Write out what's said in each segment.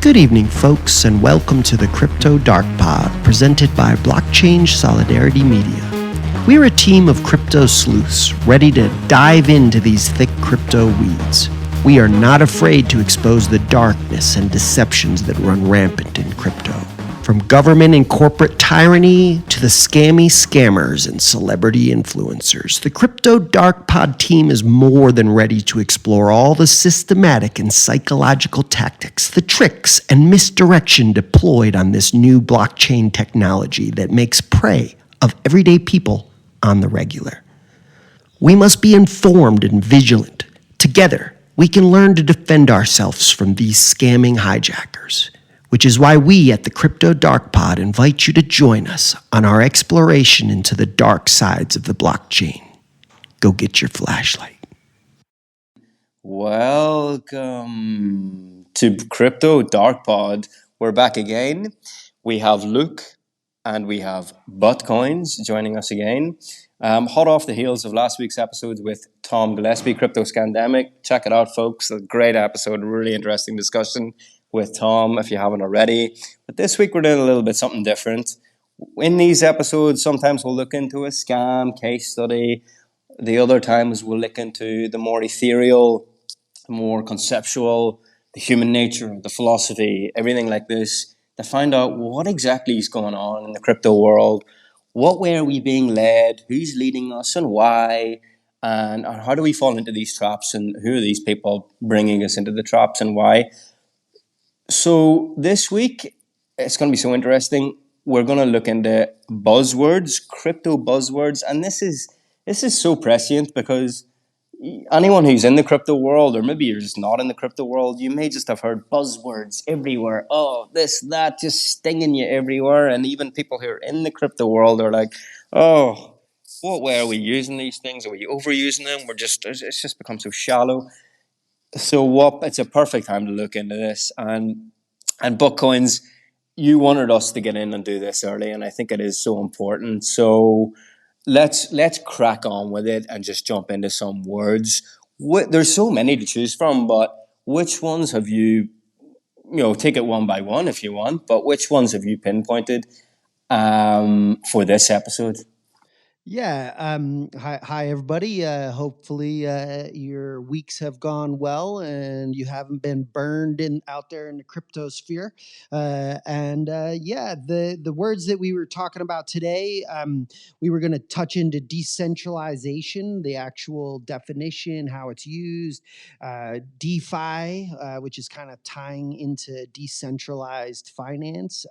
Good evening, folks, and welcome to the Crypto Dark Pod, presented by Blockchain Solidarity Media. We're a team of crypto sleuths ready to dive into these thick crypto weeds. We are not afraid to expose the darkness and deceptions that run rampant in crypto. From government and corporate tyranny to the scammy scammers and celebrity influencers, the Crypto Dark Pod team is more than ready to explore all the systematic and psychological tactics, the tricks and misdirection deployed on this new blockchain technology that makes prey of everyday people on the regular. We must be informed and vigilant. Together, we can learn to defend ourselves from these scamming hijackers, which is why we at the Crypto Dark Pod invite you to join us on our exploration into the dark sides of the blockchain. Go get your flashlight. Welcome to Crypto Dark Pod. We're back again. We have Luke and we have Buttcoins joining us again. Hot off the heels of last week's episodes with Tom Gillespie, Crypto Scandemic. Check it out, folks. A great episode, really interesting discussion with Tom if you haven't already. But this week we're doing a little bit something different. In these episodes, sometimes we'll look into a scam case study. The other times we'll look into the more ethereal, the more conceptual, the human nature, the philosophy, everything like this, to find out what exactly is going on in the crypto world. What way are we being led? Who's leading us and why? And how do we fall into these traps? And who are these people bringing us into the traps and why? So this week, it's going to be so interesting. We're going to look into buzzwords, crypto buzzwords. And this is so prescient because anyone who's in the crypto world, or maybe you're just not in the crypto world, you may just have heard buzzwords everywhere. Oh, this, that, just stinging you everywhere. And even people who are in the crypto world are like, oh, what way are we using these things? Are we overusing them? It's just become so shallow. So it's a perfect time to look into this. And Buttcoins, you wanted us to get in and do this early, and I think it is so important. So let's crack on with it and just jump into some words. There's so many to choose from, but which ones have you take it one by one if you want, but which ones have you pinpointed for this episode? Yeah. Hi, everybody. Hopefully, your weeks have gone well and you haven't been burned out there in the crypto sphere. The words that we were talking about today, we were going to touch into decentralization, the actual definition, how it's used, DeFi, which is kind of tying into decentralized finance.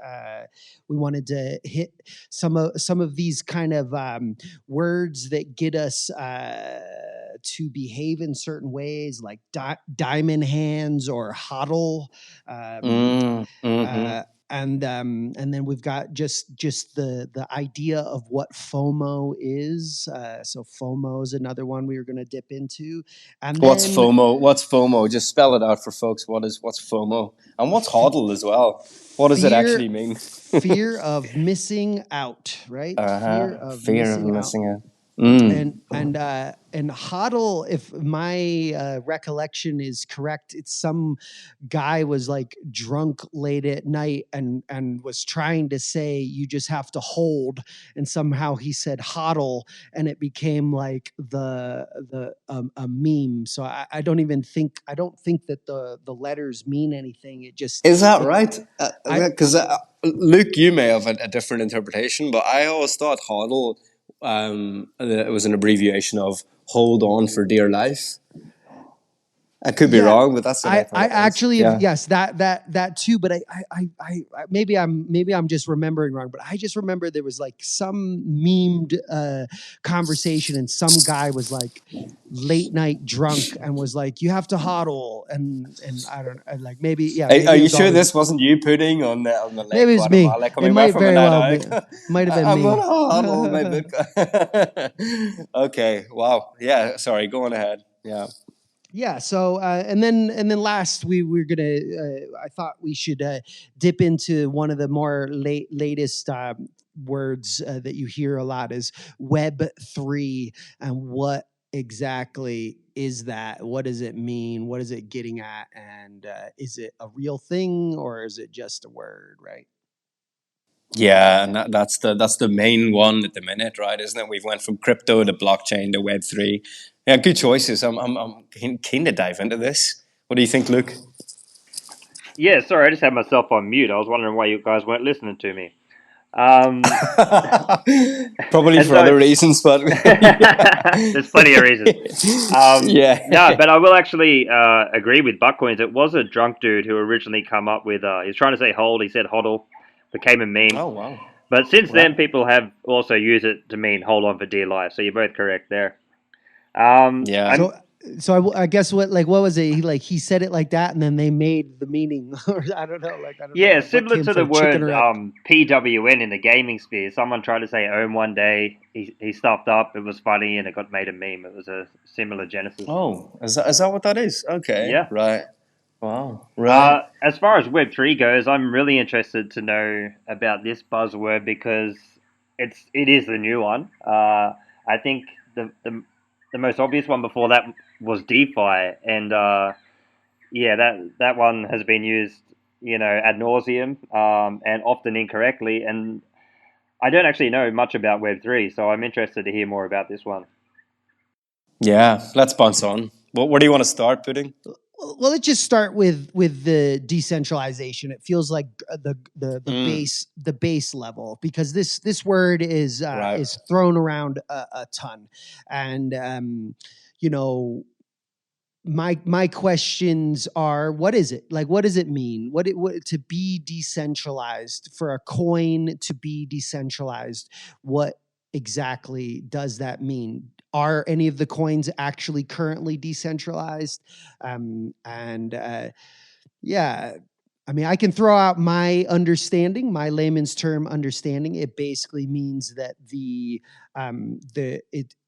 We wanted to hit some of these kind of words that get us to behave in certain ways, like diamond hands or HODL. And then we've got just the idea of what FOMO is. So FOMO is another one we were going to dip into. And what's FOMO? What's FOMO? Just spell it out for folks. What's FOMO? And what's HODL as well? What does it actually mean? Fear of missing out, right? Fear of missing out. And HODL, if my recollection is correct, it's some guy was like drunk late at night and was trying to say you just have to hold, and somehow he said HODL, and it became like a meme. So I don't think that the letters mean anything. It just is that right? Because Luke, you may have a different interpretation, but I always thought HODL. It was an abbreviation of hold on for dear life. I could be wrong, but that's what I actually yes, that too. But I maybe I'm just remembering wrong. But I just remember there was like some memed conversation, and some guy was like late night drunk and was like, "You have to HODL," and I don't like maybe yeah. Maybe are you sure this wasn't you putting on the lake? Maybe it's me. It might very well be. Might have been I'm me. gonna HODL my Bitcoin. Okay. Wow. Yeah. Sorry. Go on ahead. Yeah. Yeah. So, and then last we're gonna. I thought we should dip into one of the more latest words that you hear a lot is Web3 and what exactly is that? What does it mean? What is it getting at? And is it a real thing or is it just a word, right? Yeah, and that's the main one at the minute, right? Isn't it? We've went from crypto to blockchain to Web3. Yeah, good choices. I'm keen to dive into this. What do you think, Luke? Yeah, sorry, I just had myself on mute. I was wondering why you guys weren't listening to me. Um, Probably and for so other reasons, but there's plenty of reasons. No, yeah. but I will actually agree with Buckcoins. It was a drunk dude who originally come up with. He was trying to say hold. He said hodl, became a meme. Oh wow. But since then, Right. people have also used it to mean hold on for dear life. So you're both correct there. Um, Yeah. I'm So, I guess what was it? He said it like that, and then they made the meaning, or I don't know, Yeah, like what similar came to the first, chicken word or egg? PWN in the gaming sphere. Someone tried to say ohm one day. He stuffed up. It was funny, and it got made a meme. It was a similar genesis. Oh, is that what that is? Okay. Yeah. Right. Wow. Right. As far as Web3 goes, I'm really interested to know about this buzzword because it is the new one. I think the most obvious one before that was DeFi, and yeah, that one has been used, ad nauseum, and often incorrectly. And I don't actually know much about Web3, so I'm interested to hear more about this one. Yeah. Let's bounce on. Where do you want to start, Pudding? Well, let's just start with the decentralization. It feels like Mm, the base level, because this word right. is thrown around a ton, and you know my questions are: what is it? Like, what does it mean? What to be decentralized, for a coin to be decentralized? What exactly does that mean? Are any of the coins actually currently decentralized? And Yeah, I mean, I can throw out my understanding, my layman's term understanding. It basically means that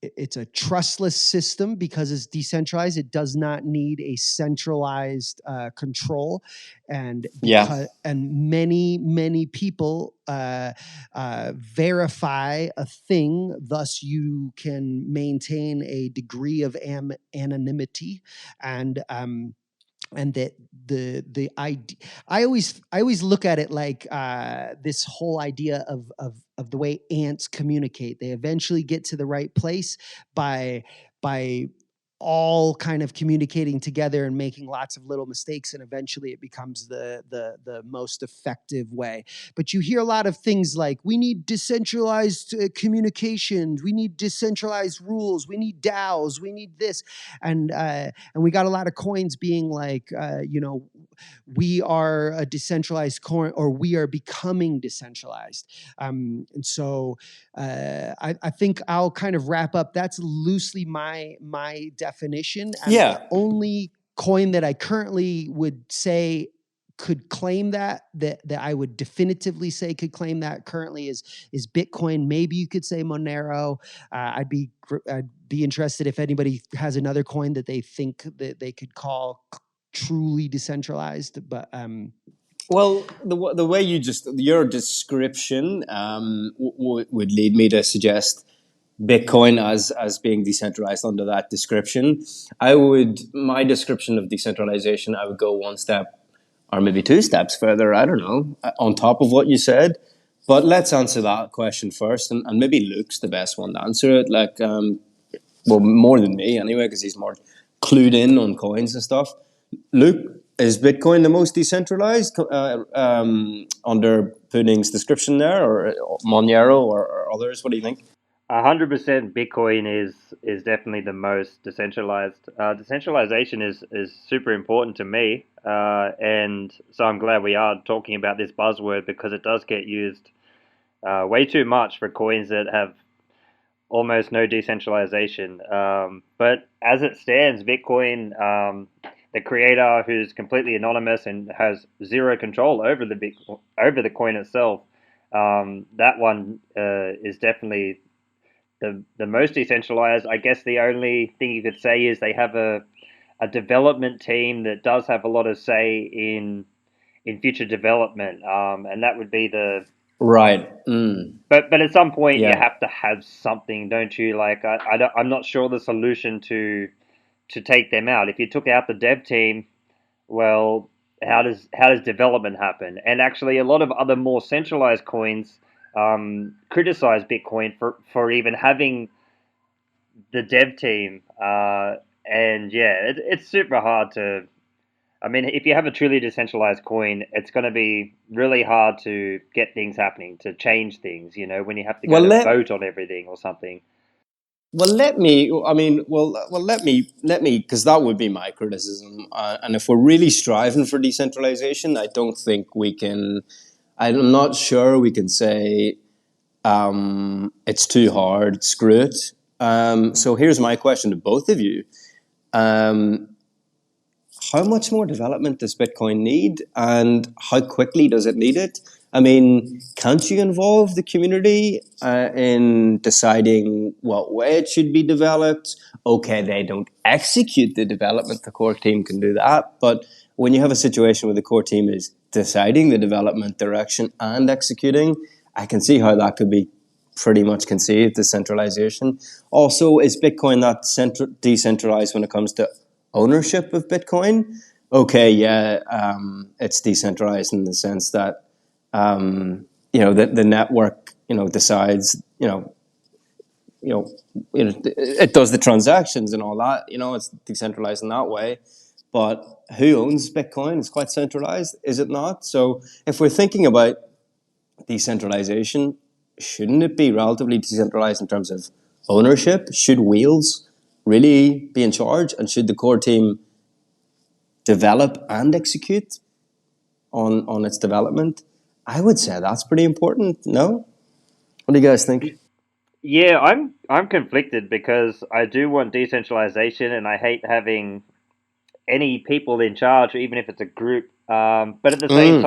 it's a trustless system because it's decentralized. It does not need a centralized control, and Yeah. many people verify a thing. Thus, you can maintain a degree of anonymity, and that the idea, I always look at it like this whole idea of the way ants communicate. They eventually get to the right place by all kind of communicating together and making lots of little mistakes, and eventually it becomes the most effective way. But you hear a lot of things like, we need decentralized communication, we need decentralized rules, we need DAOs, we need this, and we got a lot of coins being like, we are a decentralized coin, or we are becoming decentralized. And so I think I'll kind of wrap up. That's loosely my definition, and the Yeah. only coin that I currently would say could claim that I would definitively say could claim that currently is Bitcoin. Maybe you could say Monero. I'd be interested if anybody has another coin that they think that they could call truly decentralized. But Well, the way your description would lead me to suggest Bitcoin as being decentralized under that description. My description of decentralization, I would go one step or maybe two steps further. I don't know, on top of what you said. But let's answer that question first, and maybe Luke's the best one to answer it. Like, well, more than me anyway, because he's more clued in on coins and stuff. Luke, is Bitcoin the most decentralized under Pudding's description there, or Monero, or others? What do you think? 100% Bitcoin is definitely the most decentralized. Decentralization is super important to me, and so I'm glad we are talking about this buzzword because it does get used way too much for coins that have almost no decentralization. But as it stands, Bitcoin, the creator who's completely anonymous and has zero control over over the coin itself, that one is definitely the most decentralized. I guess the only thing you could say is they have a development team that does have a lot of say in future development, and that would be Right. But at some point you Yeah. have to have something, don't you? Like I'm not sure the solution to take them out. If you took out the dev team, well, how does development happen? And actually, a lot of other more centralized coins criticize Bitcoin for even having the dev team. And yeah, it's super hard to. I mean, if you have a truly decentralized coin, it's going to be really hard to get things happening, to change things. You know, when you have to go Well, to let vote on everything or something. well let me. I mean, let me, because that would be my criticism. And if we're really striving for decentralization, I don't think we can. I'm not sure we can say it's too hard. Screw it. So here's my question to both of you. Um, how much more development does Bitcoin need, and how quickly does it need it? I mean, can't you involve the community in deciding what way it should be developed? Okay, they don't execute the development, the core team can do that. But when you have a situation where the core team is deciding the development direction and executing, I can see how that could be pretty much conceived decentralization. Also, is Bitcoin not decentralized when it comes to ownership of Bitcoin? Okay, yeah, it's decentralized in the sense that the network decides it does the transactions and all that. It's decentralized in that way. But who owns Bitcoin? It's quite centralized, is it not? So if we're thinking about decentralization, shouldn't it be relatively decentralized in terms of ownership? Should wheels really be in charge, and should the core team develop and execute on its development? I would say that's pretty important. No, what do you guys think? Yeah, I'm conflicted because I do want decentralization and I hate having any people in charge, even if it's a group. But at the same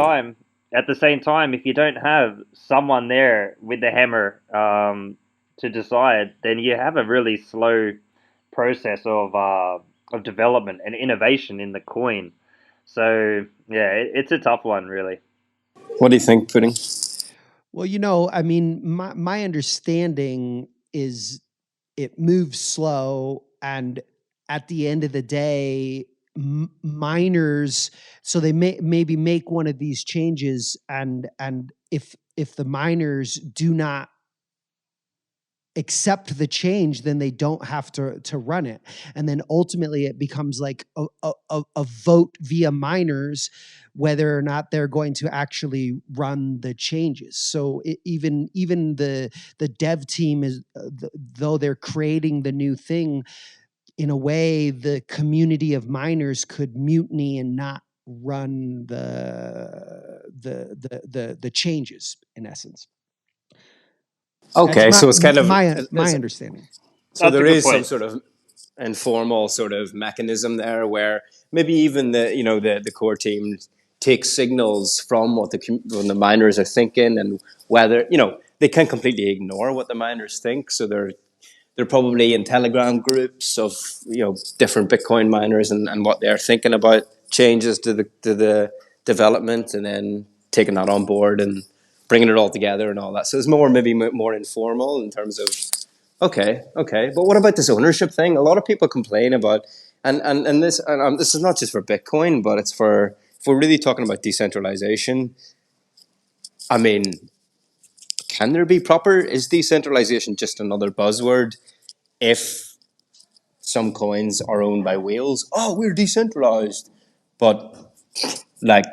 time, if you don't have someone there with the hammer to decide, then you have a really slow process of development and innovation in the coin. So yeah, it's a tough one, really. What do you think, Pudding? Well, I mean, my understanding is it moves slow, and at the end of the day, miners, so they maybe make one of these changes, and if the miners do not accept the change, then they don't have to run it, and then ultimately it becomes like a vote via miners whether or not they're going to actually run the changes. So even the dev team is though they're creating the new thing, in a way the community of miners could mutiny and not run the changes, in essence. That's Okay, my so it's kind of my understanding. so That's a there good is some point. sort of informal sort of mechanism there where maybe even the core team takes signals from what when the miners are thinking, and whether they can't completely ignore what the miners think. So they're probably in Telegram groups of different Bitcoin miners, and what they're thinking about changes to the development, and then taking that on board and bringing it all together and all that. So it's maybe more informal in terms of okay. But what about this ownership thing? A lot of people complain about, and this is not just for Bitcoin, but it's for, if we're really talking about decentralization. I mean, can there be proper? Is decentralization just another buzzword? If some coins are owned by whales, oh, we're decentralized, but like,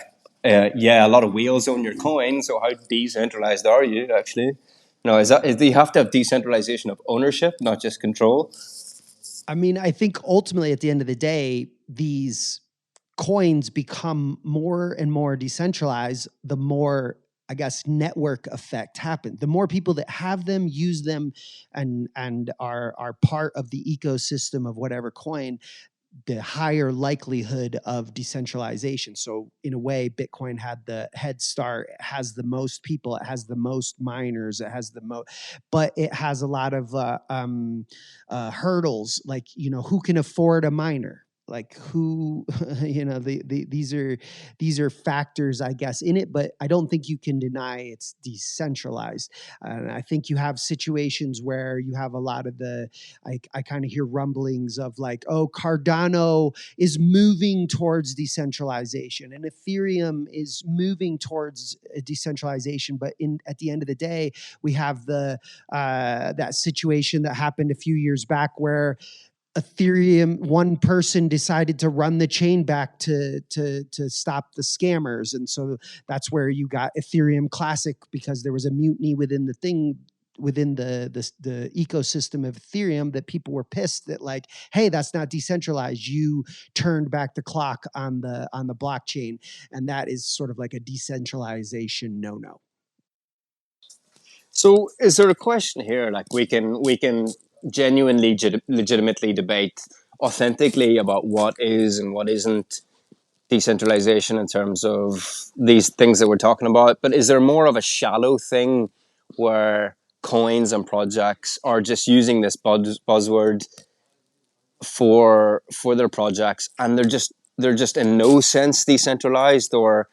yeah, a lot of whales own your coin. So how decentralized are you actually? Do you have to have decentralization of ownership, not just control? I mean, I think ultimately at the end of the day, these coins become more and more decentralized, the more, I guess, network effect happens. The more people that have them, use them, and are part of the ecosystem of whatever coin, the higher likelihood of decentralization. So in a way, Bitcoin had the head start. It has the most people. It has the most miners. It has the most, but it has a lot of hurdles. Like, who can afford a miner? like who, these are factors, I guess, in it, but I don't think you can deny it's decentralized. And I think you have situations where you have a lot of I kind of hear rumblings of like, oh, Cardano is moving towards decentralization and Ethereum is moving towards decentralization. But at the end of the day, we have that situation that happened a few years back where Ethereum, one person decided to run the chain back to stop the scammers, and so that's where you got Ethereum Classic, because there was a mutiny within the ecosystem of Ethereum, that people were pissed that, like, hey, that's not decentralized. You turned back the clock on the blockchain, and that is sort of like a decentralization no. So, is there a question here? Like, we can genuinely, legitimately debate authentically about what is and what isn't decentralization in terms of these things that we're talking about. But is there more of a shallow thing where coins and projects are just using this buzzword for their projects, and they're just in no sense decentralized, or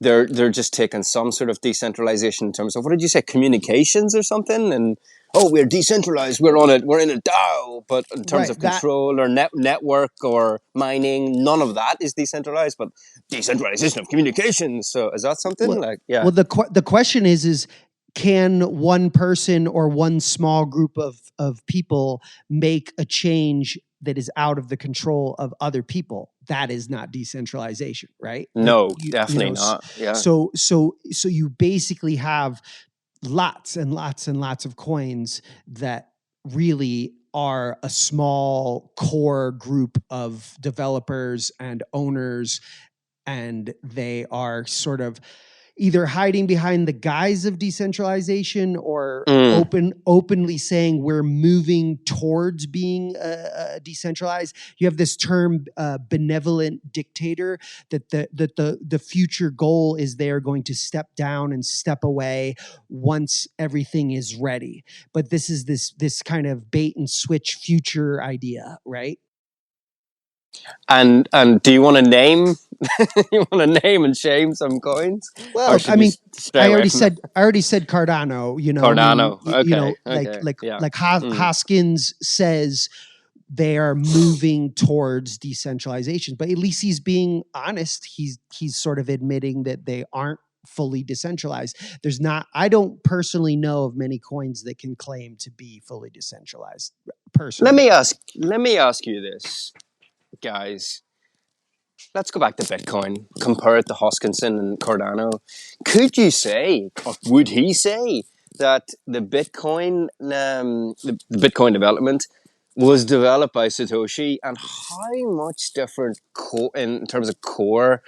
they're just taking some sort of decentralization in terms of, what did you say, communications or something? And oh, we're decentralized, we're in a DAO, but in terms of control or network or mining, none of that is decentralized, but decentralization of communications. So is that something like, yeah? Well, the question is can one person or one small group of people make a change that is out of the control of other people? That is not decentralization, right? No, definitely not. Yeah. So you basically have lots and lots and lots of coins that really are a small core group of developers and owners, and they are sort of either hiding behind the guise of decentralization or openly saying we're moving towards being decentralized. You have this term, benevolent dictator, that the future goal is they're going to step down and step away once everything is ready. But this is this kind of bait and switch future idea, right? And do you want to name and shame some coins? Well, I mean, I already said Cardano. Cardano. Hoskins says they are moving towards decentralization, but at least he's being honest. He's sort of admitting that they aren't fully decentralized. I don't personally know of many coins that can claim to be fully decentralized. Personally, let me ask you this, guys. Let's go back to Bitcoin. Compare it to Hoskinson and Cardano. Could you say, or would he say, that the Bitcoin development was developed by Satoshi, and how much different in terms of core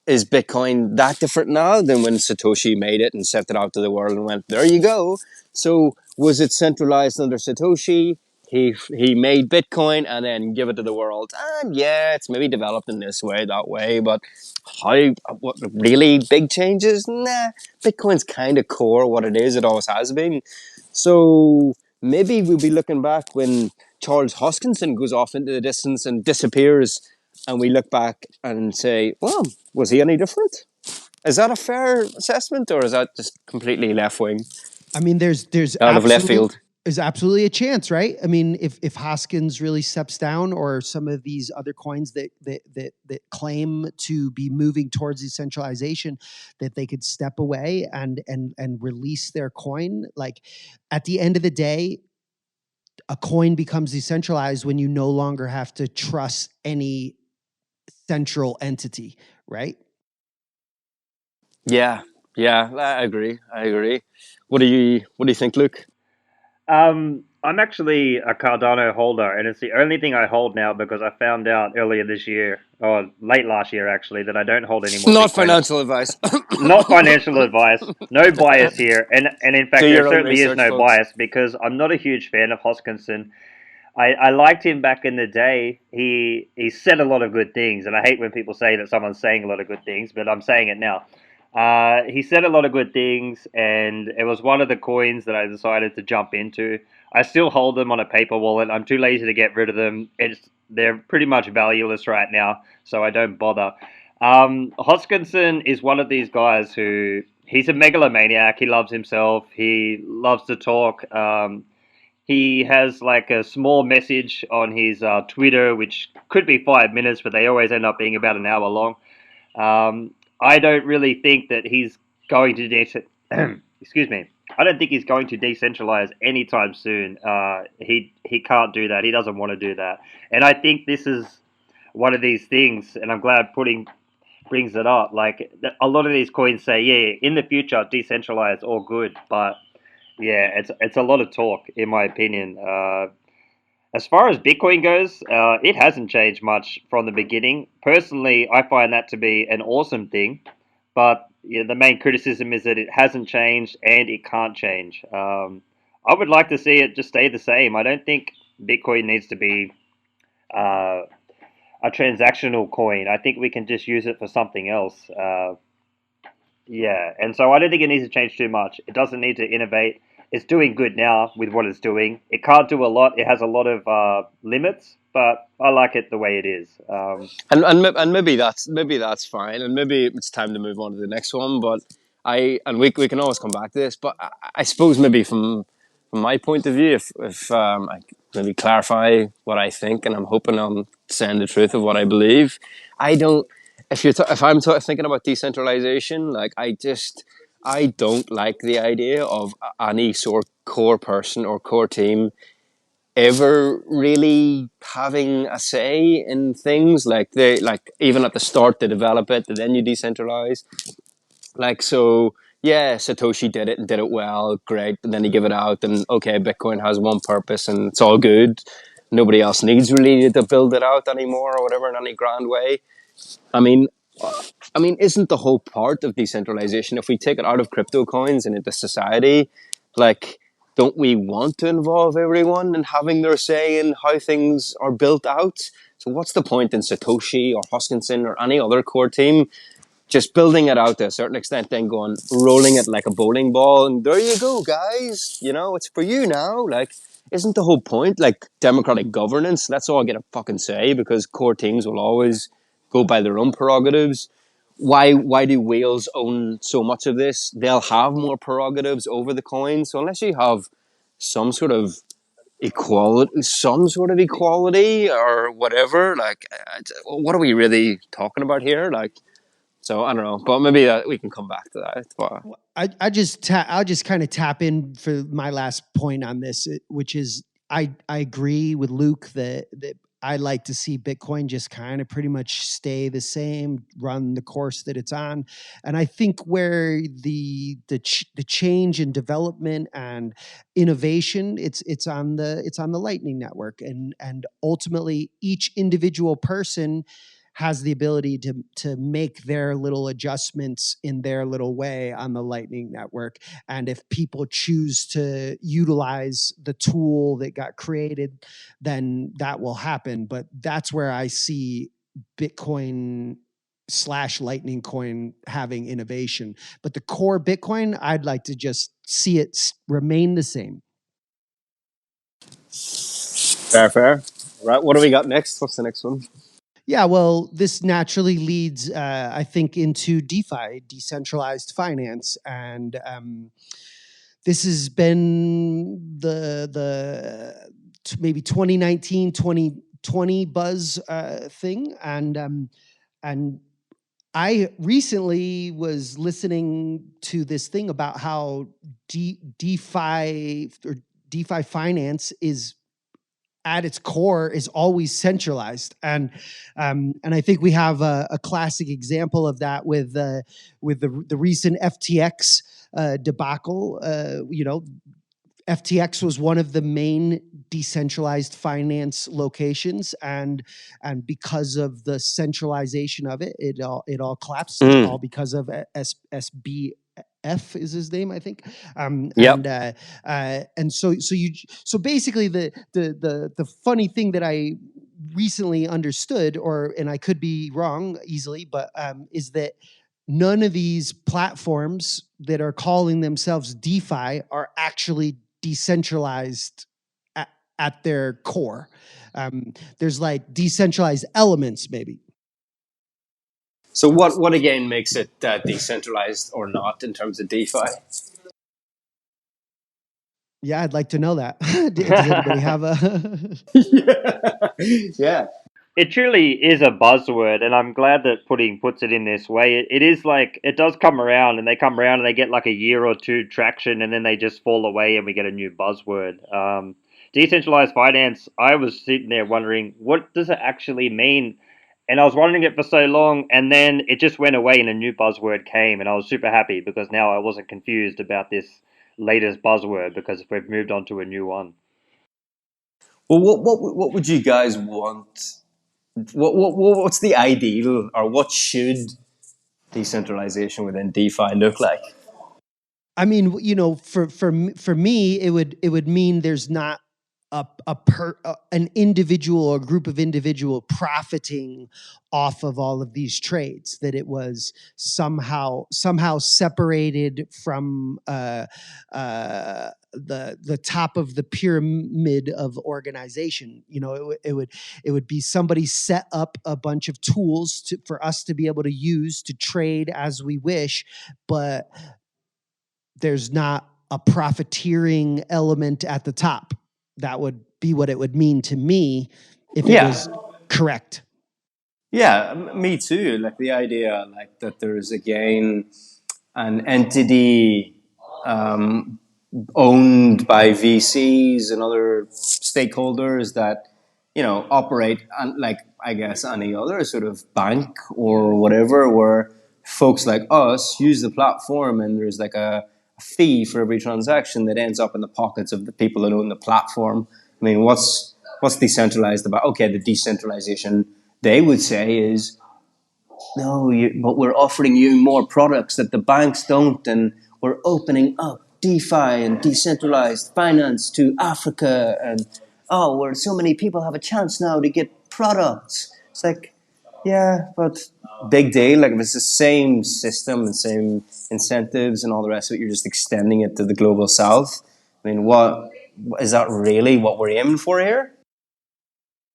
is Bitcoin that different now than when Satoshi made it and sent it out to the world and went, there you go? So was it centralized under Satoshi? He made Bitcoin and then give it to the world. And yeah, it's maybe developed in this way, that way, but what really big changes? Nah, Bitcoin's kind of core what it is. It always has been. So maybe we'll be looking back when Charles Hoskinson goes off into the distance and disappears, and we look back and say, well, was he any different? Is that a fair assessment, or is that just completely left wing? I mean, there's out of left field. Is absolutely a chance, right? I mean, if Hoskins really steps down, or some of these other coins that claim to be moving towards decentralization, that they could step away and release their coin. Like, at the end of the day, a coin becomes decentralized when you no longer have to trust any central entity, right? Yeah, I agree. What do you think, Luke? I'm actually a Cardano holder, and it's the only thing I hold now because I found out earlier this year, or late last year actually, that I don't hold anymore. Not financial advice. Not financial advice. No bias here, and in fact, there certainly is no folks. bias, because I'm not a huge fan of Hoskinson. I liked him back in the day. He said a lot of good things, and I hate when people say that someone's saying a lot of good things, but I'm saying it now. He said a lot of good things, and it was one of the coins that I decided to jump into. I still hold them on a paper wallet. I'm too lazy to get rid of them. They're pretty much valueless right now, so I don't bother. Hoskinson is one of these guys who he's a megalomaniac. He loves himself. He loves to talk. He has like a small message on his Twitter, which could be 5 minutes, but they always end up being about an hour long. I don't really think that he's going to excuse me. I don't think he's going to decentralize anytime soon. He can't do that. He doesn't want to do that. And I think this is one of these things. And I'm glad Pudding brings it up. Like a lot of these coins say, yeah, in the future, decentralized or good, but yeah, it's a lot of talk in my opinion. As far as Bitcoin goes, it hasn't changed much from the beginning. Personally, I find that to be an awesome thing, but yeah, the main criticism is that it hasn't changed and it can't change. I would like to see it just stay the same. I don't think Bitcoin needs to be uh, a transactional coin. I think we can just use it for something else. Yeah, and so I don't think it needs to change too much. It doesn't need to innovate. It's doing good now with what it's doing. It can't do a lot. It has a lot of limits, but I like it the way it is. And maybe that's fine, and maybe it's time to move on to the next one. But we can always come back to this. But I suppose maybe from my point of view, if I maybe clarify what I think, and I'm hoping I'm saying the truth of what I believe. I don't. If I'm thinking about decentralization, like I don't like the idea of any sort of core person or core team ever really having a say in things. Like even at the start they develop it, and then you decentralize. Like so, yeah, Satoshi did it and did it well, great. And then you give it out, and okay, Bitcoin has one purpose, and it's all good. Nobody else needs really to build it out anymore, or whatever, in any grand way. I mean, isn't the whole part of decentralization, if we take it out of crypto coins and into society, like, don't we want to involve everyone in having their say in how things are built out? So what's the point in Satoshi or Hoskinson or any other core team just building it out to a certain extent, then going rolling it like a bowling ball, and there you go, guys. It's for you now. Like, isn't the whole point like democratic governance? Let's all get a fucking say, because core teams will always go by their own prerogatives. Why do whales own so much of this? They'll have more prerogatives over the coin. So unless you have some sort of equality or whatever, like, what are we really talking about here? Like, so I don't know, but maybe we can come back to that. But I'll just kind of tap in for my last point on this, which is I agree with Luke that I like to see Bitcoin just kind of pretty much stay the same, run the course that it's on, and I think where the change and development and innovation, it's on the Lightning Network, and ultimately each individual person has the ability to make their little adjustments in their little way on the Lightning Network. And if people choose to utilize the tool that got created, then that will happen. But that's where I see Bitcoin / Lightning coin having innovation. But the core Bitcoin, I'd like to just see it remain the same. fair. Right, what do we got next? What's the next one? Yeah, well, this naturally leads, I think, into DeFi, decentralized finance, and this has been the maybe 2019, 2020 buzz thing, and I recently was listening to this thing about how DeFi finance is at its core is always centralized, and I think we have a classic example of that with the recent FTX debacle. FTX was one of the main decentralized finance locations, and because of the centralization of it, it all collapsed. All because of SBF is his name, I think. Yep. And so basically the funny thing that I recently understood, and I could be wrong easily, but is that none of these platforms that are calling themselves DeFi are actually decentralized at their core. There's like decentralized elements, maybe. So what again makes it decentralized or not in terms of DeFi? Yeah, I'd like to know that. Does anybody have a? Yeah. It truly is a buzzword, and I'm glad that Pudding puts it in this way. It is like it does come around, and they come around, and they get like a year or two traction, and then they just fall away, and we get a new buzzword. Decentralized finance. I was sitting there wondering, what does it actually mean? And I was wondering it for so long, and then it just went away, and a new buzzword came, and I was super happy because now I wasn't confused about this latest buzzword because we've moved on to a new one. Well, what would you guys want? What's the ideal, or what should decentralization within DeFi look like? I mean, for me, it would mean there's not an individual or group of individual profiting off of all of these trades. That it was somehow separated from the top of the pyramid of organization. It would be somebody set up a bunch of tools for us to be able to use to trade as we wish, but there's not a profiteering element at the top. That would be what it would mean to me if it was correct. Yeah, me too. Like the idea, like that there is again an entity owned by VCs and other stakeholders that operate like I guess any other sort of bank or whatever, where folks like us use the platform and there's like a fee for every transaction that ends up in the pockets of the people that own the platform. I mean, what's decentralized about? Okay, the decentralization they would say is no, but we're offering you more products that the banks don't, and we're opening up DeFi and decentralized finance to Africa, and where so many people have a chance now to get products. It's like, yeah, but big deal. Like if it's the same system and same incentives and all the rest of it, you're just extending it to the global south. I mean, what is that really what we're aiming for here?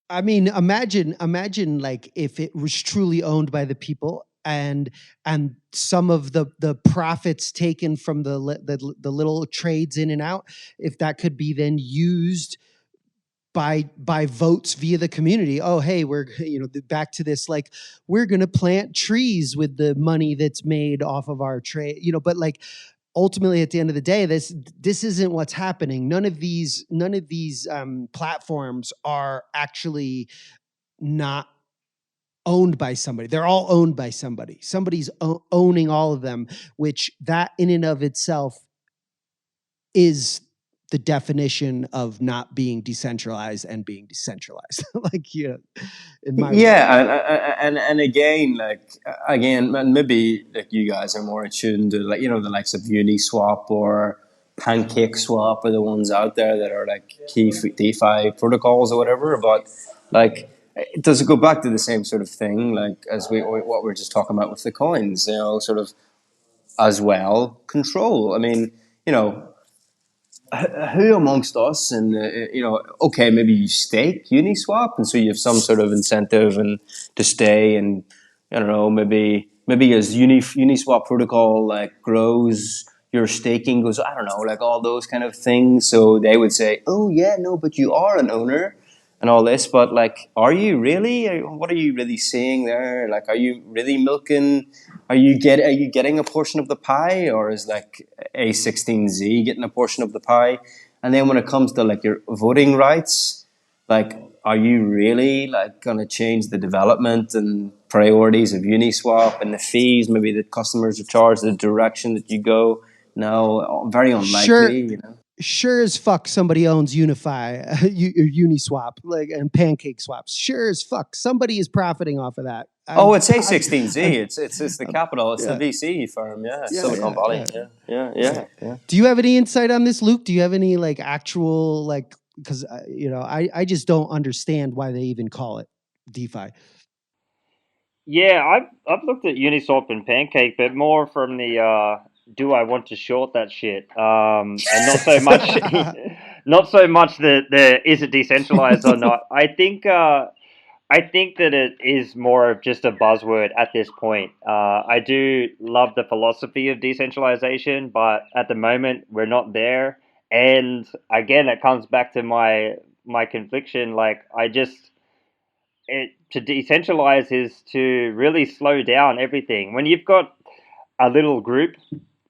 I mean, imagine like if it was truly owned by the people, and some of the profits taken from the little trades in and out, if that could be then used by votes via the community. Oh, hey, we're back to this, like we're going to plant trees with the money that's made off of our trade, but like ultimately at the end of the day, this isn't what's happening. None of these platforms are actually not owned by somebody. They're all owned by somebody. Somebody's owning all of them, which that in and of itself is the definition of not being decentralized and being decentralized. Like, in my world. And again, and maybe like you guys are more attuned to the likes of Uniswap or PancakeSwap are the ones out there that are like key DeFi protocols or whatever. But like, does it go back to the same sort of thing, like as what we're just talking about with the coins? Sort of as well control. I mean, who amongst us, and okay, maybe you stake Uniswap, and so you have some sort of incentive and to stay, and I don't know, maybe as Uniswap protocol like grows, your staking goes, I don't know, like all those kind of things. So they would say, oh yeah, no, but you are an owner and all this, but like, are you really? What are you really seeing there? Like, are you really milking? Are you getting a portion of the pie, or is like A16Z getting a portion of the pie? And then when it comes to like your voting rights, like, are you really like going to change the development and priorities of Uniswap and the fees maybe that customers are charged, the direction that you go? No, very unlikely. Sure as fuck somebody owns Unify, Uniswap, like, and Pancake Swaps. Sure as fuck somebody is profiting off of that. It's A16Z. It's the capital. It's the VC firm. Yeah, Silicon Valley. Yeah. Do you have any insight on this, Luke? Do you have any like actual like? Because I just don't understand why they even call it DeFi. Yeah, I've looked at Uniswap and Pancake, but more from the do I want to short that shit? And not so much Not so much the is it decentralized or not. I think that it is more of just a buzzword at this point. I do love the philosophy of decentralization, but at the moment we're not there. And again, it comes back to my conviction. Like to decentralize is to really slow down everything. When you've got a little group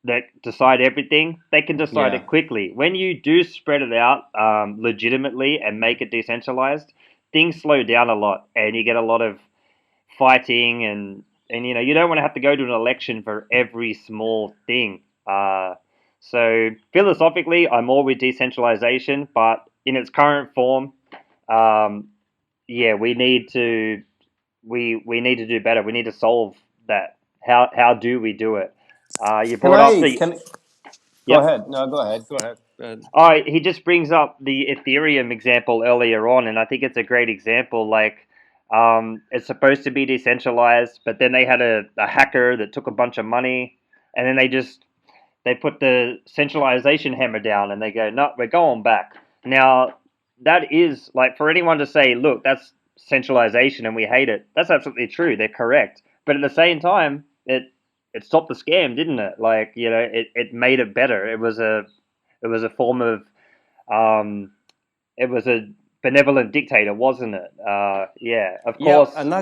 that decide everything, they can decide Yeah. it quickly. When you do spread it out legitimately and make it decentralized, things slow down a lot, and you get a lot of fighting, and you don't want to have to go to an election for every small thing. So philosophically, I'm all with decentralization, but in its current form, um, yeah, we need to do better. We need to solve that. How do we do it? You Can brought up I? the Can Go Yep. ahead. No, go ahead. Go ahead. Oh, he just brings up the Ethereum example earlier on, and I think it's a great example. Like, it's supposed to be decentralized, but then they had a hacker that took a bunch of money, and then they put the centralization hammer down, and they go, no, we're going back. Now, that is like for anyone to say, look, that's centralization, and we hate it. That's absolutely true. They're correct, but at the same time, it stopped the scam, didn't it? Like, it made it better. It was a form of um, it was a benevolent dictator, wasn't it? Yeah, of Yeah, course. and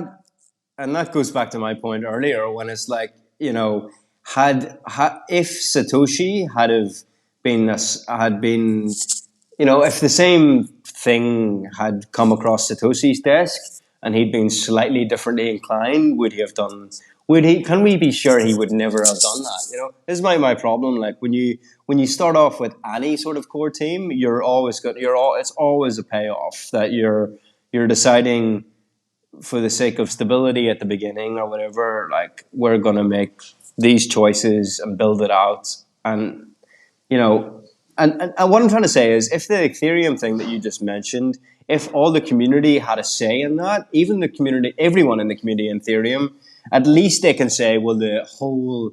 that goes back to my point earlier when it's like, if Satoshi had been, if the same thing had come across Satoshi's desk and he'd been slightly differently inclined, would he have done? Would he? Can we be sure he would never have done that? This is my problem. Like when you start off with any sort of core team, you're always got you're all it's always a payoff that you're deciding for the sake of stability at the beginning or whatever. Like we're gonna make these choices and build it out, and you know, and what I'm trying to say is, if the Ethereum thing that you just mentioned, if all the community had a say in that, even the community, everyone in the community in Ethereum, at least they can say, well, the whole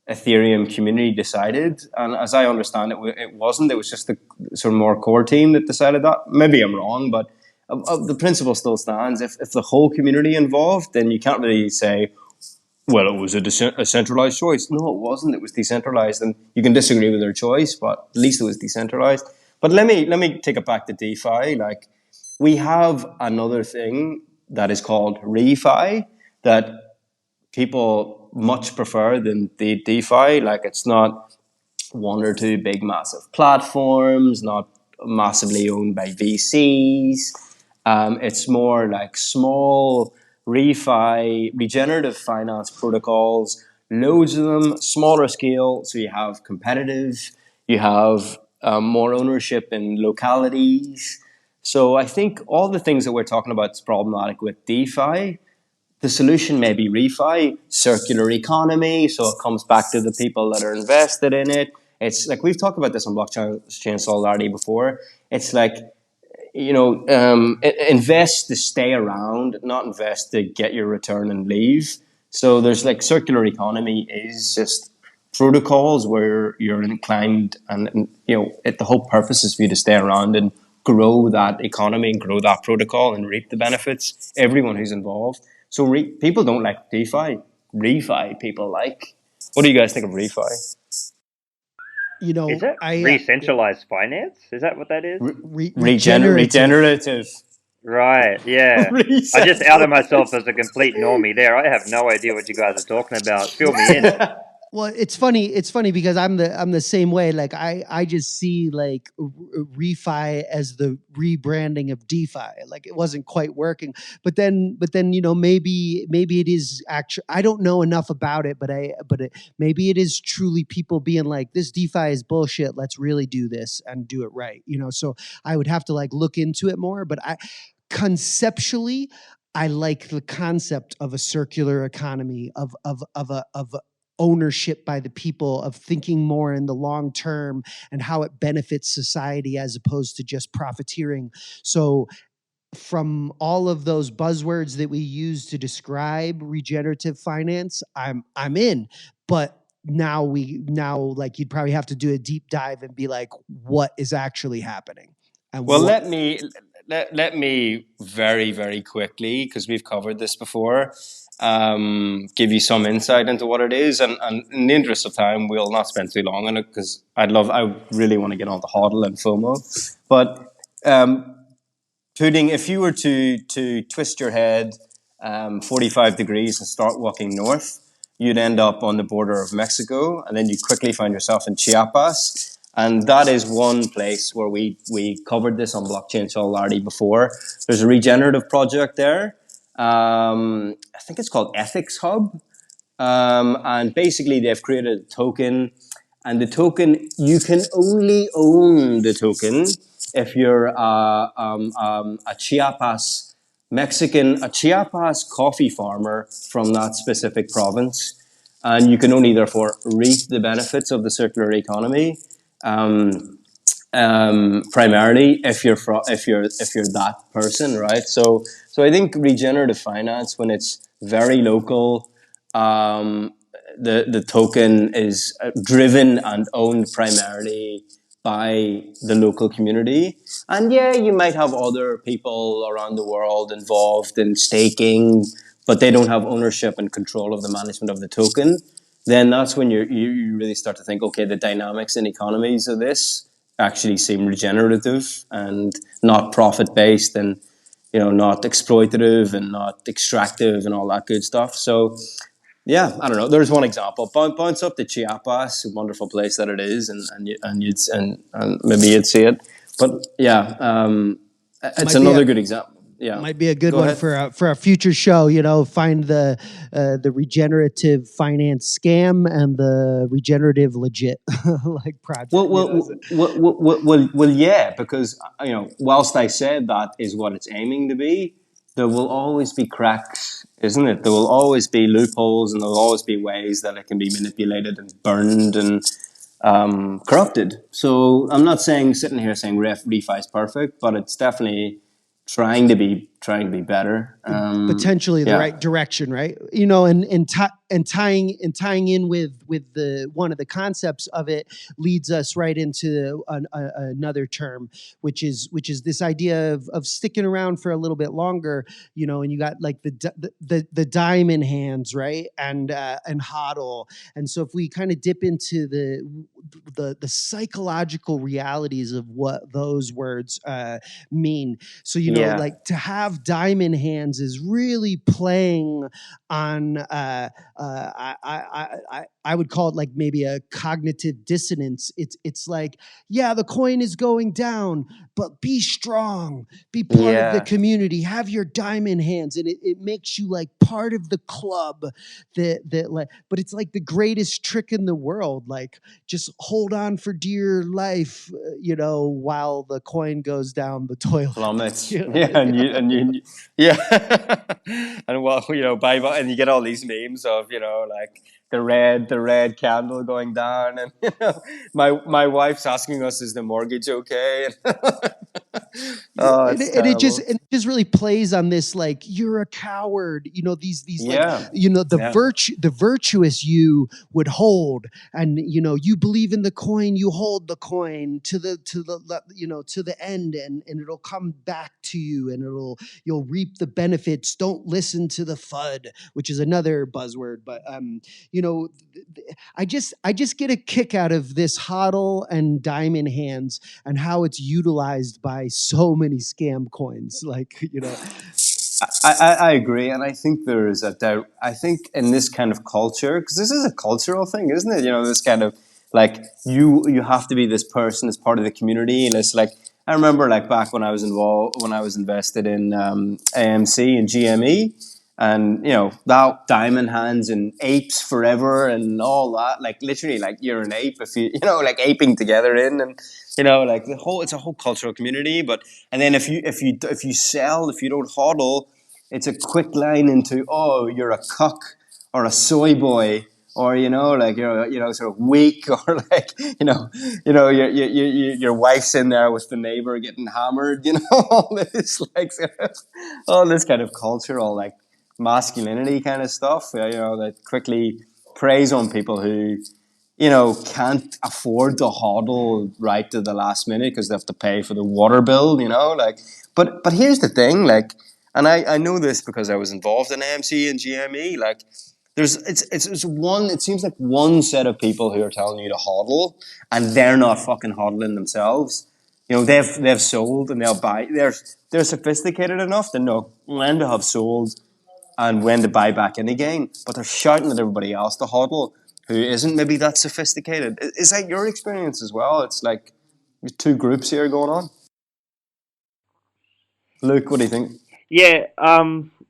Ethereum community decided. And as I understand it, it wasn't. It was just the sort of more core team that decided that. Maybe I'm wrong, but the principle still stands. If the whole community involved, then you can't really say, well, it was a centralized choice. No, it wasn't. It was decentralized, and you can disagree with their choice, but at least it was decentralized. But let me take it back to DeFi. Like we have another thing that is called refi that people much prefer than the DeFi. Like it's not one or two big massive platforms, not massively owned by VCs. It's more like small refi, regenerative finance protocols, loads of them, smaller scale. So you have competitive, you have more ownership in localities. So I think all the things that we're talking about is problematic with DeFi. The solution may be refi, circular economy, so it comes back to the people that are invested in it. It's like we've talked about this on blockchain solidarity before. It's like, invest to stay around, not invest to get your return and leave. So there's like circular economy is just protocols where you're inclined, and the whole purpose is for you to stay around and grow that economy and grow that protocol and reap the benefits. Everyone who's involved. So people don't like DeFi. Refi people like. What do you guys think of refi? Is that I re-centralized finance? Is that what that is? regenerative. Regenerative. Right. Yeah. I just outed myself as a complete normie there. I have no idea what you guys are talking about. Fill me in. Well, it's funny. It's funny because I'm the same way. Like I just see like refi as the rebranding of DeFi. Like it wasn't quite working, but then maybe it is actually. I don't know enough about it, maybe it is truly people being like, this DeFi is bullshit. Let's really do this and do it right. So I would have to like look into it more. But conceptually, I like the concept of a circular economy of ownership by the people, of thinking more in the long term and how it benefits society as opposed to just profiteering. So from all of those buzzwords that we use to describe regenerative finance, I'm in. But now like you'd probably have to do a deep dive and be like, what is actually happening? And Well, what let me very, very quickly, because we've covered this before, give you some insight into what it is. And in the interest of time, we'll not spend too long on it, because I really want to get on to HODL and FOMO. But if you were to twist your head 45 degrees and start walking north, you'd end up on the border of Mexico, and then you quickly find yourself in Chiapas. And that is one place where we covered this on Blockchain Solidarity before. There's a regenerative project there. I think it's called Ethics Hub. And basically, they've created a token, and the token, you can only own the token if you're a Chiapas a Chiapas coffee farmer from that specific province. And you can only, therefore, reap the benefits of the circular economy. Primarily if you're that person, right? So I think regenerative finance, when it's very local, the token is driven and owned primarily by the local community. And yeah, you might have other people around the world involved in staking, but they don't have ownership and control of the management of the token. Then that's when you really start to think, okay, the dynamics and economies of this actually seem regenerative and not profit based, and not exploitative and not extractive and all that good stuff. So yeah, I don't know. There's one example. Bounce up to Chiapas, a wonderful place that it is, and maybe you'd see it. But yeah, it's another good example. Yeah, might be a good Go one ahead. for a future show. Find the regenerative finance scam and the regenerative legit like project. Yeah, because whilst I said that is what it's aiming to be, there will always be cracks, isn't it? There will always be loopholes, and there will always be ways that it can be manipulated and burned and corrupted. So I'm not sitting here saying refi is perfect, but it's definitely trying to be better. Potentially the right direction, right? And tying in with the one of the concepts of it leads us right into another term, which is this idea of sticking around for a little bit longer. And you got like the diamond hands, right? And HODL. And so if we kind of dip into the psychological realities of what those words mean. So like to have diamond hands is really playing on I would call it like maybe a cognitive dissonance. It's like, yeah, the coin is going down, but be strong, be part of the community, have your diamond hands, and it makes you like part of the club that like, but it's like the greatest trick in the world. Like just hold on for dear life, while the coin goes down the toilet. Plummets. Yeah, yeah. And bye, and you get all these memes of like the red candle going down, and my wife's asking us, is the mortgage okay? Oh, it's terrible. It just really plays on this, like, you're a coward, these like, the virtuous you would hold, and you believe in the coin, you hold the coin to the to the end, and it'll come back to you, and you'll reap the benefits. Don't listen to the FUD, which is another buzzword, but I just get a kick out of this HODL and diamond hands and how it's utilized by so many scam coins. Like, I agree, and I think there is a doubt. I think in this kind of culture, because this is a cultural thing, isn't it? This kind of like you have to be this person as part of the community, and it's like I remember like back when I was invested in AMC and GME, and that diamond hands and apes forever and all that, like literally like you're an ape if like aping together in, and like it's a whole cultural community. But and then if you don't hodl, it's a quick line into, oh, you're a cuck or a soy boy, or like you're sort of weak, or like your wife's in there with the neighbor getting hammered, all this like all this kind of cultural like masculinity kind of stuff, that quickly preys on people who, can't afford to hodl right to the last minute because they have to pay for the water bill, but here's the thing, and I know this because I was involved in AMC and GME, it seems like one set of people who are telling you to hodl, and they're not fucking hodling themselves. They've sold and they'll buy. They're sophisticated enough to know when to have sold and when to buy back in again. But they're shouting at everybody else to hodl who isn't maybe that sophisticated. Is that your experience as well? It's like there's two groups here going on. Luke, what do you think? Yeah,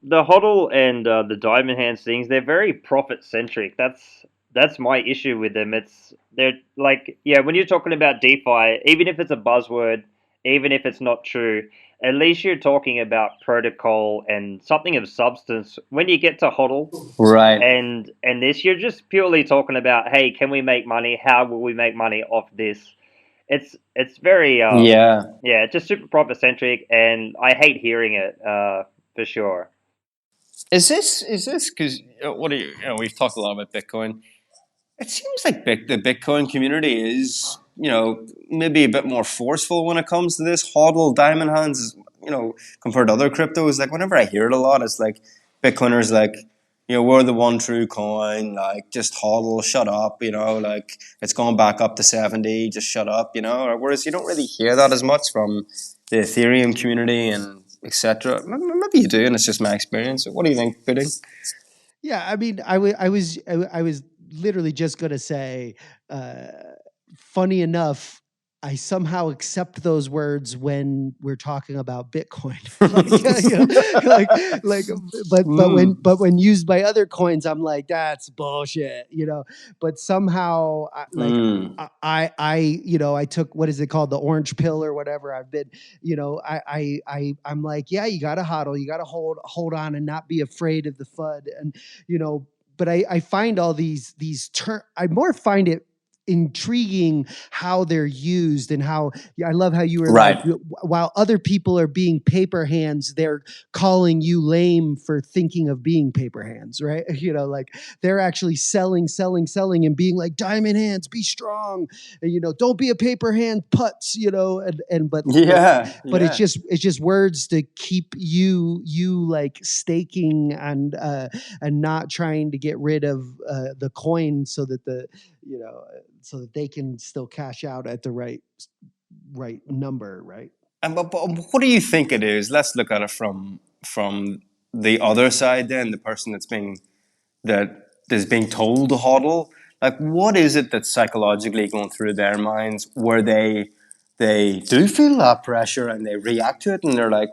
the hodl and the diamond hands things, they're very profit centric. That's my issue with them. They're like, yeah, when you're talking about DeFi, even if it's a buzzword, even if it's not true, at least you're talking about protocol and something of substance. When you get to hodl Right. and this, you're just purely talking about, hey, can we make money? How will we make money off this? It's very Yeah. yeah, it's just super profit centric, and I hate hearing it for sure. Is this because what do we've talked a lot about Bitcoin. It seems like the Bitcoin community is, maybe a bit more forceful when it comes to this. HODL, diamond hands, compared to other cryptos. Like, whenever I hear it a lot, it's like Bitcoiners like, we're the one true coin. Like, just HODL, shut up. Like, it's gone back up to 70. Just shut up. Whereas you don't really hear that as much from the Ethereum community and etc. Maybe you do, and it's just my experience. What do you think, Pudding? Yeah, I mean, I was literally just gonna say, uh, funny enough, I somehow accept those words when we're talking about Bitcoin. Like, but when used by other coins, I'm like, that's bullshit. But somehow, I took, what is it called, the orange pill or whatever. I've been, I'm like, yeah, you gotta hodl, you gotta hold on and not be afraid of the FUD, and but I find all these terms. I more find it intriguing how they're used, and how, yeah, I love how you were like, Right. while other people are being paper hands, they're calling you lame for thinking of being paper hands, right? Like, they're actually selling and being like, diamond hands, be strong, and, don't be a paper hand, putz, and Yeah. but Yeah. it's just words to keep you like staking and not trying to get rid of the coin, so that so that they can still cash out at the right number, right? But what do you think it is? Let's look at it from the other side. Then the person that is being told to hodl. Like, what is it that's psychologically going through their minds where they do feel that pressure and they react to it, and they're like,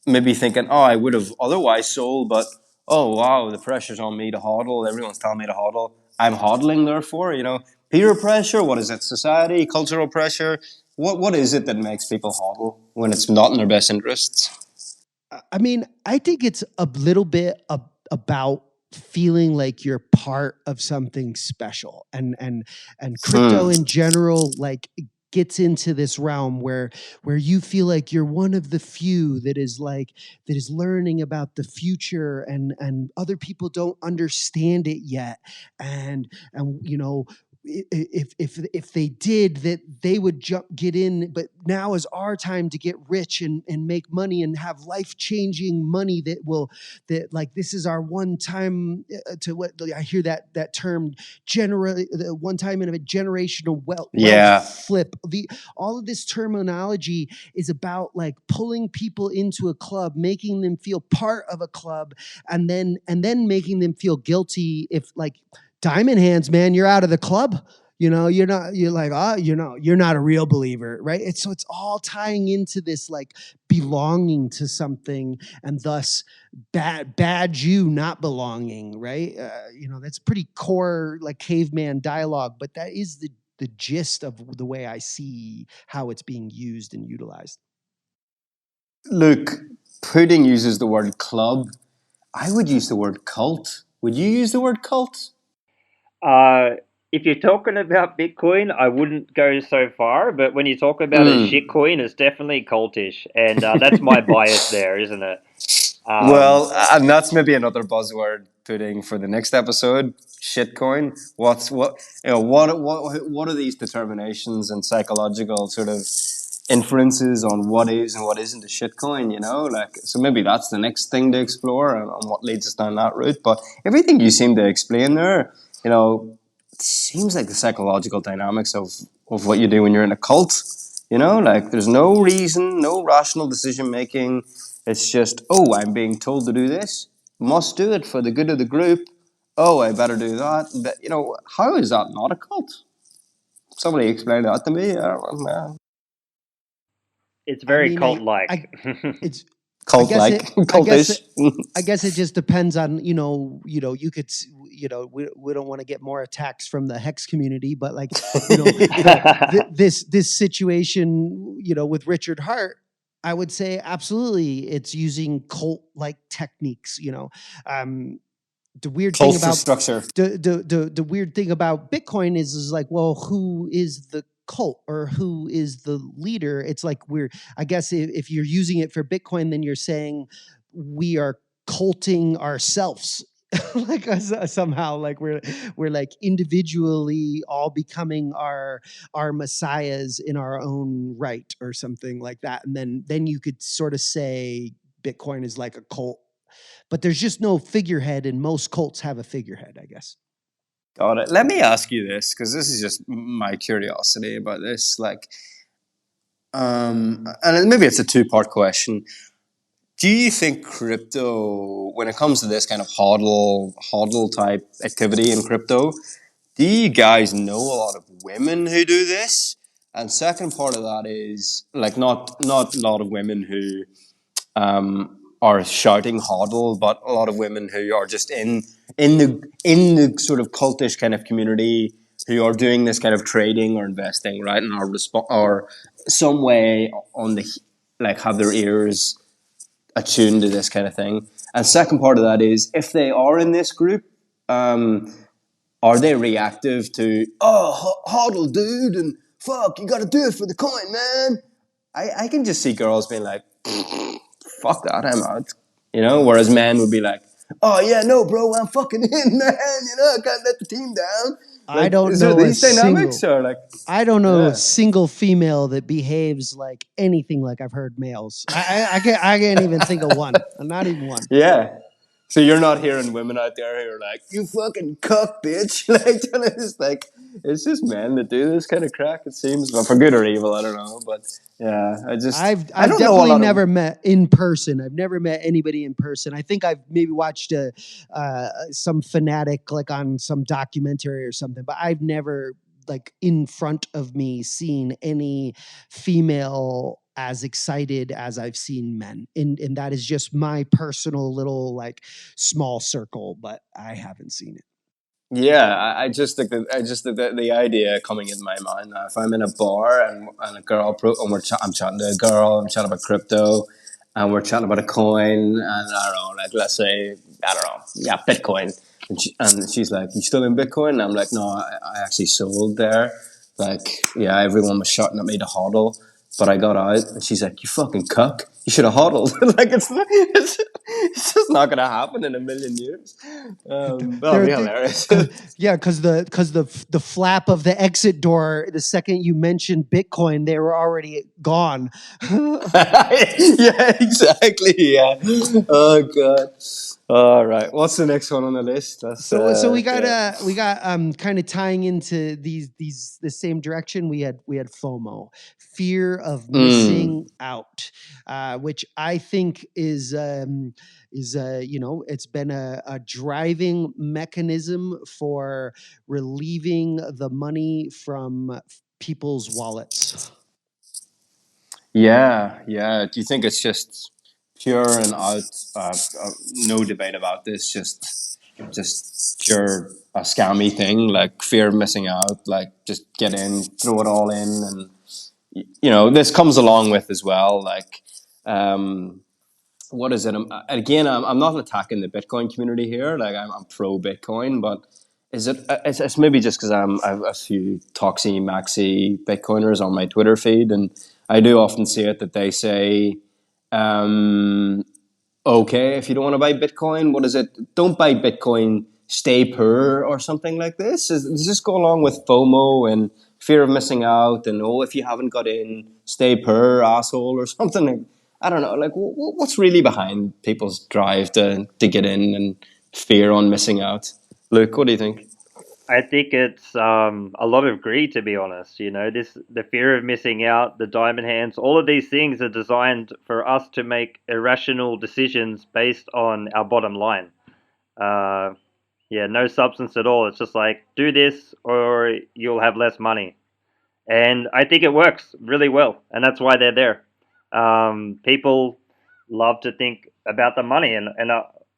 maybe thinking, oh, I would have otherwise sold, but oh wow, the pressure's on me to hodl. Everyone's telling me to hodl. I'm hodling, therefore, peer pressure. What is it? Society, cultural pressure. What is it that makes people hodl when it's not in their best interests? I mean, I think it's a little bit about feeling like you're part of something special, and crypto Hmm. in general, like, gets into this realm where you feel like you're one of the few that is learning about the future, and other people don't understand it yet, and if they did, that they would get in, but now is our time to get rich and make money and have life-changing money, that like, this is our one time, to what I hear, that term, the one time in a generational wealth Yeah. flip. All of this terminology is about like pulling people into a club, making them feel part of a club, and then making them feel guilty if, like, diamond hands, man, you're out of the club. You're like, oh, you're not a real believer, right? It's all tying into this, like, belonging to something, and thus bad you not belonging, right? That's pretty core, like, caveman dialogue, but that is the gist of the way I see how it's being used and utilized. Look, Pudding uses the word club. I would use the word cult. Would you use the word cult? Uh, if you're talking about Bitcoin, I wouldn't go so far, but when you talk about a Mm. shitcoin, it's definitely cultish, and that's my bias there, isn't it? Well, and that's maybe another buzzword putting for the next episode. Shitcoin. What are these determinations and psychological sort of inferences on what is and what isn't a shitcoin? So maybe that's the next thing to explore and what leads us down that route. But everything you seem to explain there, it seems like the psychological dynamics of what you do when you're in a cult. There's no reason, no rational decision making. It's just, oh, I'm being told to do this. Must do it for the good of the group. Oh, I better do that. How is that not a cult? Somebody explain that to me. I don't know. It's I very mean, cult-like. it's, Cult-like, cultish. I guess it just depends on you could we don't want to get more attacks from the hex community, but like this situation with Richard Hart, I would say absolutely it's using cult like techniques. The weird thing Cult for about structure. the weird thing about Bitcoin is like, well, who is the cult or who is the leader? It's like I guess if you're using it for Bitcoin, then you're saying we are culting ourselves. Like somehow like we're like individually all becoming our messiahs in our own right or something like that, and then you could sort of say Bitcoin is like a cult, but there's just no figurehead, and most cults have a figurehead, I guess. Got it. Let me ask you this, because this is just my curiosity about this. And maybe it's a two-part question. Do you think crypto, when it comes to this kind of hodl type activity in crypto, do you guys know a lot of women who do this? And second part of that is not a lot of women who are shouting hodl, but a lot of women who are just in the sort of cultish kind of community who are doing this kind of trading or investing, right? And are some way on the have their ears attuned to this kind of thing. And second part of that is if they are in this group, are they reactive to hodl, dude, and fuck, you got to do it for the coin, man? I can just see girls being like, fuck that, I'm out. Whereas men would be like, oh yeah, no, bro, I'm fucking in, man. I can't let the team down. I don't Is there know a these dynamics single or I don't know a yeah? single female that behaves like anything like I've heard males. I can't even think of one. Not even one. Yeah. So you're not hearing women out there who are like, you fucking cuck, bitch. It's just men that do this kind of crack, it seems. Well, for good or evil, I don't know. But yeah, I I've don't know a definitely lot of. never met in person. I've never met anybody in person. I think I've maybe watched some fanatic like on some documentary or something, but I've never like in front of me seen any female as excited as I've seen men. And that is just my personal little like small circle, but I haven't seen it. Yeah, I just think that the idea coming in my mind now, if I'm in a bar and a girl and I'm chatting to a girl, I'm chatting about crypto, and we're chatting about a coin, and I don't know, let's say I don't know, yeah, Bitcoin, and she's like, "You still in Bitcoin?" And I'm like, "No, I actually sold there." Yeah, everyone was shouting at me to hodl, but I got out, and she's like, "You fucking cuck! You should have hodled." It's just not gonna happen in a million years. That'll be hilarious. Yeah, because the flap of the exit door, the second you mentioned Bitcoin, they were already gone. Yeah, exactly. Yeah. Oh god. All right. What's the next one on the list? That's So we got yeah. kind of tying into these the same direction. We had FOMO, fear of missing out, which I think is it's been a driving mechanism for relieving the money from people's wallets. Yeah, yeah. Do you think it's just pure and out? No debate about this. Just pure a scammy thing, like fear of missing out. Like just get in, throw it all in, and this comes along with as well. What is it? I'm not attacking the Bitcoin community here. I'm pro Bitcoin, but is it? It's maybe just because I've a few Toxie Maxi Bitcoiners on my Twitter feed, and I do often see it that they say, okay, if you don't want to buy Bitcoin, what is it? Don't buy Bitcoin, stay poor or something like this? Does this go along with FOMO and fear of missing out and, oh, if you haven't got in, stay poor, asshole, or something? Like, I don't know. Like, what's really behind people's drive to get in and fear on missing out? Luke, what do you think? I think it's a lot of greed, to be honest. You know, this the fear of missing out, the diamond hands, all of these things are designed for us to make irrational decisions based on our bottom line. Uh, yeah, no substance at all. It's just like do this or you'll have less money, and I think it works really well, and that's why they're there. People love to think about the money, and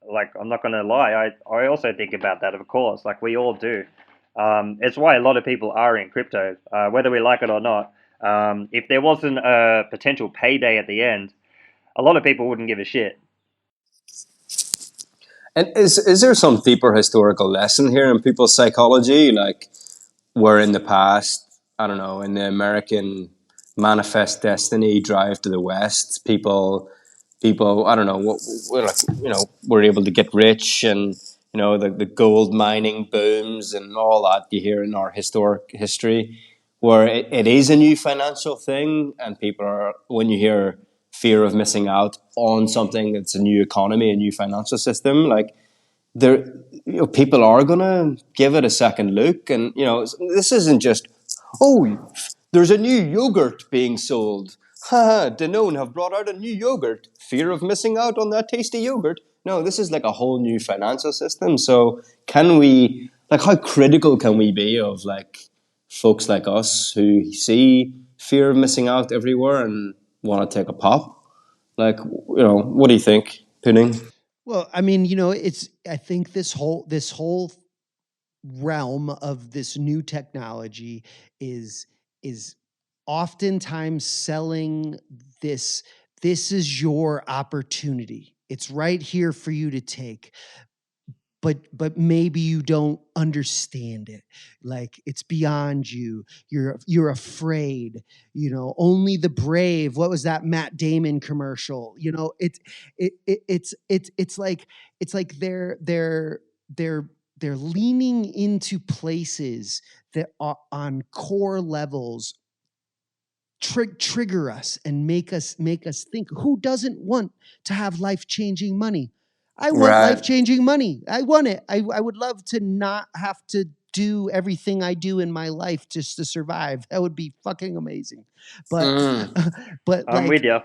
like I'm not going to lie, I also think about that, of course, like we all do. It's why a lot of people are in crypto, whether we like it or not. If there wasn't a potential payday at the end, a lot of people wouldn't give a shit. And is there some deeper historical lesson here in people's psychology? Like, where in the past, I don't know, in the American manifest destiny drive to the West, people, I don't know, were able to get rich, and the gold mining booms and all that you hear in our historic history, where it is a new financial thing, and people are, when you hear fear of missing out on something that's a new economy, a new financial system, like, there, people are gonna give it a second look, and this isn't just, oh, there's a new yogurt being sold. Haha, Danone have brought out a new yogurt. Fear of missing out on that tasty yogurt. No, this is like a whole new financial system. So can we, like, how critical can we be of like folks like us who see fear of missing out everywhere and want to take a pop? Like, what do you think, Pudding? Well, I mean, I think this whole realm of this new technology is oftentimes selling this this is your opportunity. It's right here for you to take. But maybe you don't understand it. Like it's beyond you. You're afraid. Only the brave. What was that Matt Damon commercial? It's like they're leaning into places that are on core levels trigger us and make us think. Who doesn't want to have life-changing money? I want Right. life-changing money. I want it. I would love to not have to do everything I do in my life just to survive. That would be fucking amazing. But but I'm with like you.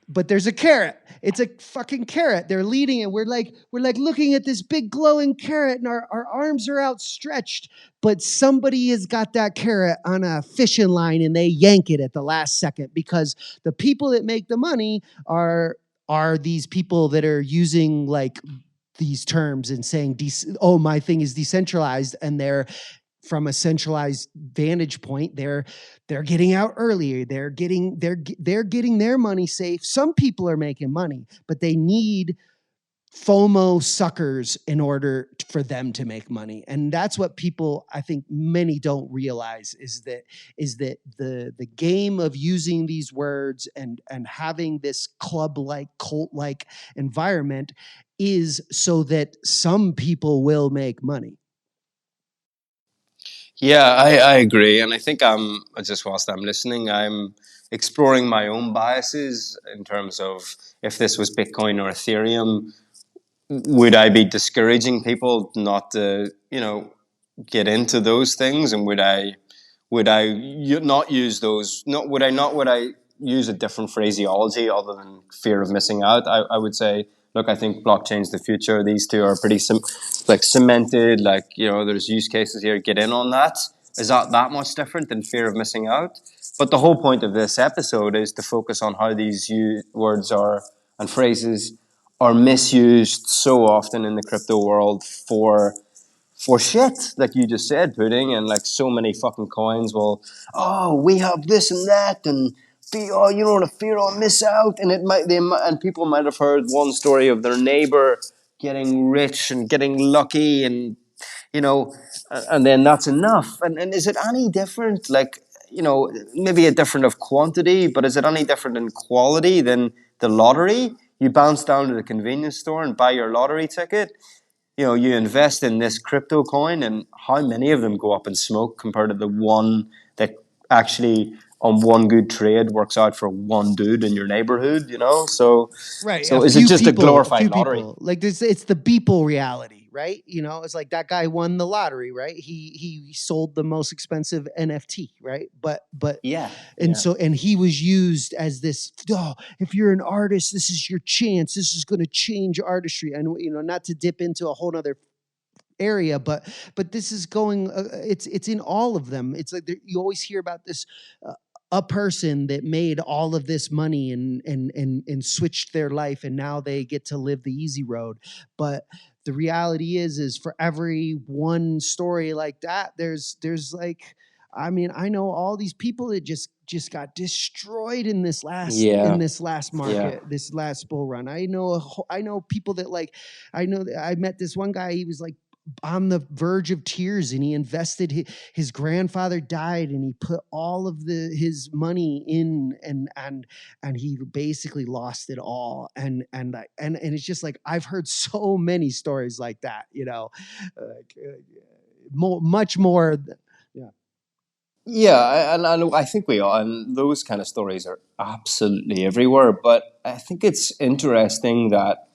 but there's a carrot. It's a fucking carrot. They're leading it. We're like looking at this big glowing carrot, and our arms are outstretched. But somebody has got that carrot on a fishing line, and they yank it at the last second, because the people that make the money are these people that are using like these terms and saying, "Oh, my thing is decentralized," and they're, from a centralized vantage point, they're getting out earlier. They're getting their money safe. Some people are making money, but they need FOMO suckers in order for them to make money. And that's what people, I think many don't realize, is that the game of using these words and having this club-like, cult-like environment is so that some people will make money. Yeah, I agree. And I think just whilst I'm listening, I'm exploring my own biases in terms of, if this was Bitcoin or Ethereum, would I be discouraging people not to, get into those things? And would I not use those? Not would I use a different phraseology other than fear of missing out? I would say, look, I think blockchain's the future. These two are pretty like cemented. Like, there's use cases here. Get in on that. Is that much different than fear of missing out? But the whole point of this episode is to focus on how these words are and phrases are misused so often in the crypto world for shit, like you just said, Pudding, and like so many fucking coins will, oh, we have this and that, and the fear I'll miss out, and and people might have heard one story of their neighbor getting rich and getting lucky, and you know, and then that's enough. And is it any different? Like, maybe a different of quantity, but is it any different in quality than the lottery? You bounce down to the convenience store and buy your lottery ticket. You invest in this crypto coin, and how many of them go up in smoke compared to the one that actually on one good trade works out for one dude in your neighborhood, So, Right. so is it just a glorified lottery? Like this, it's the Beeple reality, right? It's like that guy won the lottery, right? He sold the most expensive NFT, right? But Yeah. and he was used as this, oh, if you're an artist, this is your chance. This is going to change artistry. And not to dip into a whole nother area, but this is going, it's in all of them. It's like you always hear about this, a person that made all of this money and switched their life, and now they get to live the easy road. But the reality is for every one story like that, there's like, I mean, I know all these people that just got destroyed in this last market, this last bull run. I know people that, like, I met this one guy. He was like on the verge of tears, and he invested. His grandfather died, and he put all of his money in, and he basically lost it all. And it's just like, I've heard so many stories like that. Much more. Yeah. Yeah, and I think we are, and those kind of stories are absolutely everywhere. But I think it's interesting that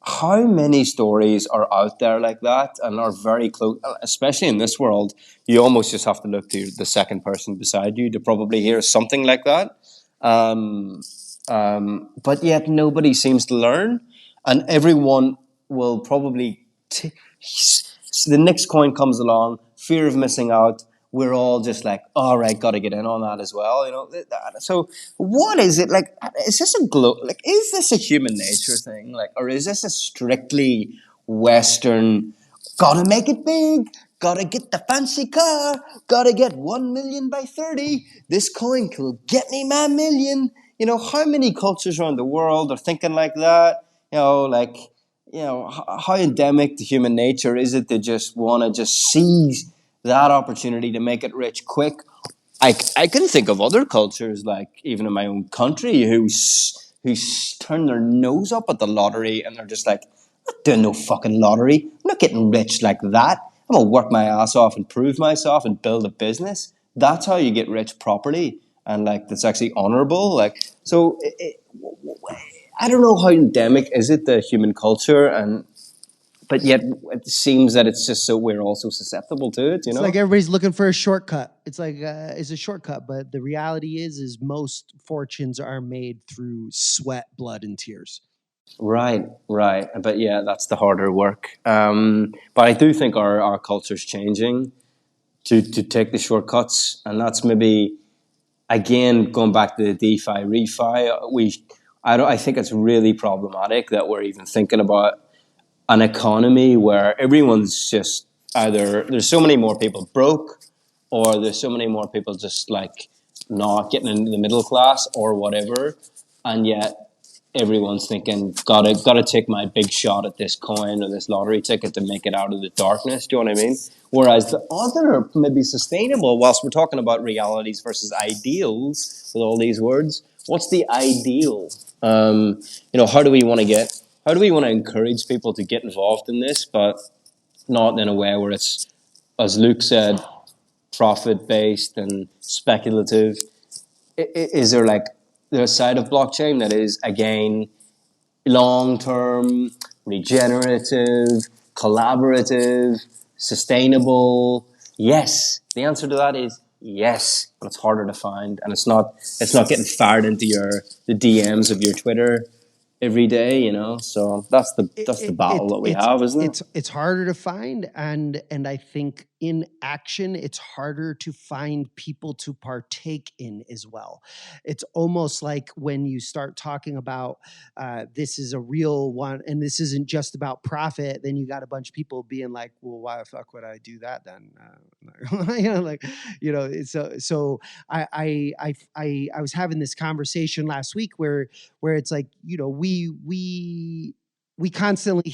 how many stories are out there like that and are very close, especially in this world. You almost just have to look to the second person beside you to probably hear something like that. But yet nobody seems to learn, and everyone will probably. So the next coin comes along, fear of missing out. We're all just like, all right, got to get in on that as well, So, what is it like? Is this is this a human nature thing, or is this a strictly Western? Gotta make it big. Gotta get the fancy car. Gotta get 1 million by 30. This coin will get me my million. How many cultures around the world are thinking like that? How endemic to human nature is it to just want to just seize that opportunity to make it rich quick? I can think of other cultures, like even in my own country, who turn their nose up at the lottery, and they're just like, I'm not doing no fucking lottery. I'm not getting rich like that. I'm gonna work my ass off and prove myself and build a business. That's how you get rich properly, and that's actually honorable. I don't know how endemic is it the human culture, but yet it seems that it's just so we're also susceptible to it. It's like everybody's looking for a shortcut. It's like it's a shortcut, but the reality is most fortunes are made through sweat, blood, and tears. Right. But yeah, that's the harder work. But I do think our culture's changing to take the shortcuts, and that's maybe again going back to the DeFi refi. I think it's really problematic that we're even thinking about an economy where everyone's just either there's so many more people broke, or there's so many more people just like not getting into the middle class or whatever, and yet everyone's thinking gotta take my big shot at this coin or this lottery ticket to make it out of the darkness. Do you know what I mean? Whereas the other may be sustainable. Whilst we're talking about realities versus ideals with all these words, what's the ideal? How do we want to encourage people to get involved in this, but not in a way where it's, as Luke said, profit based and speculative? Is there the side of blockchain that is again long term, regenerative, collaborative, sustainable? Yes. The answer to that is yes. But it's harder to find, and it's not getting fired into the DMs of your Twitter every day, So that's the battle that we have, isn't it? It's harder to find, and I think in action, it's harder to find people to partake in as well. It's almost like when you start talking about this is a real one, and this isn't just about profit, then you got a bunch of people being like, well, why the fuck would I do that then? So I was having this conversation last week where it's like, we constantly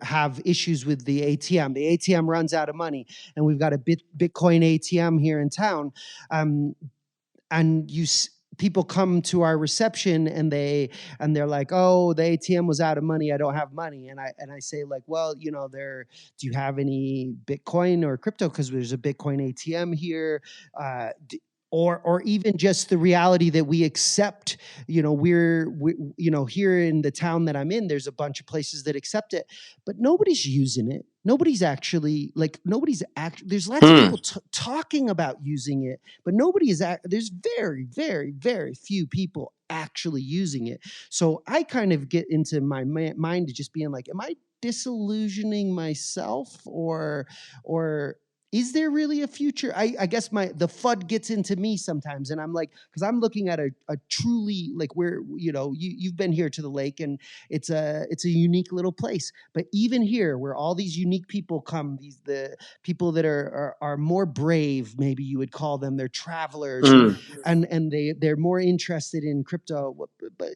have issues with the ATM. The ATM runs out of money, and we've got a Bitcoin ATM here in town. And people come to our reception and they're like, oh, the ATM was out of money, I don't have money, and I say like, well, do you have any Bitcoin or crypto, because there's a Bitcoin ATM here, or even just the reality that we accept, we're here in the town that I'm in, there's a bunch of places that accept it, but nobody's using it. There's lots of people talking about using it, but there's very, very, very few people actually using it. So I kind of get into my mind to just being like, am I disillusioning myself, or is there really a future? I guess the FUD gets into me sometimes, and I'm like, because I'm looking at a truly, like, where you've been here to the lake, and it's a unique little place. But even here, where all these unique people come, the people that are more brave, maybe you would call them, they're travelers, and they're more interested in crypto, but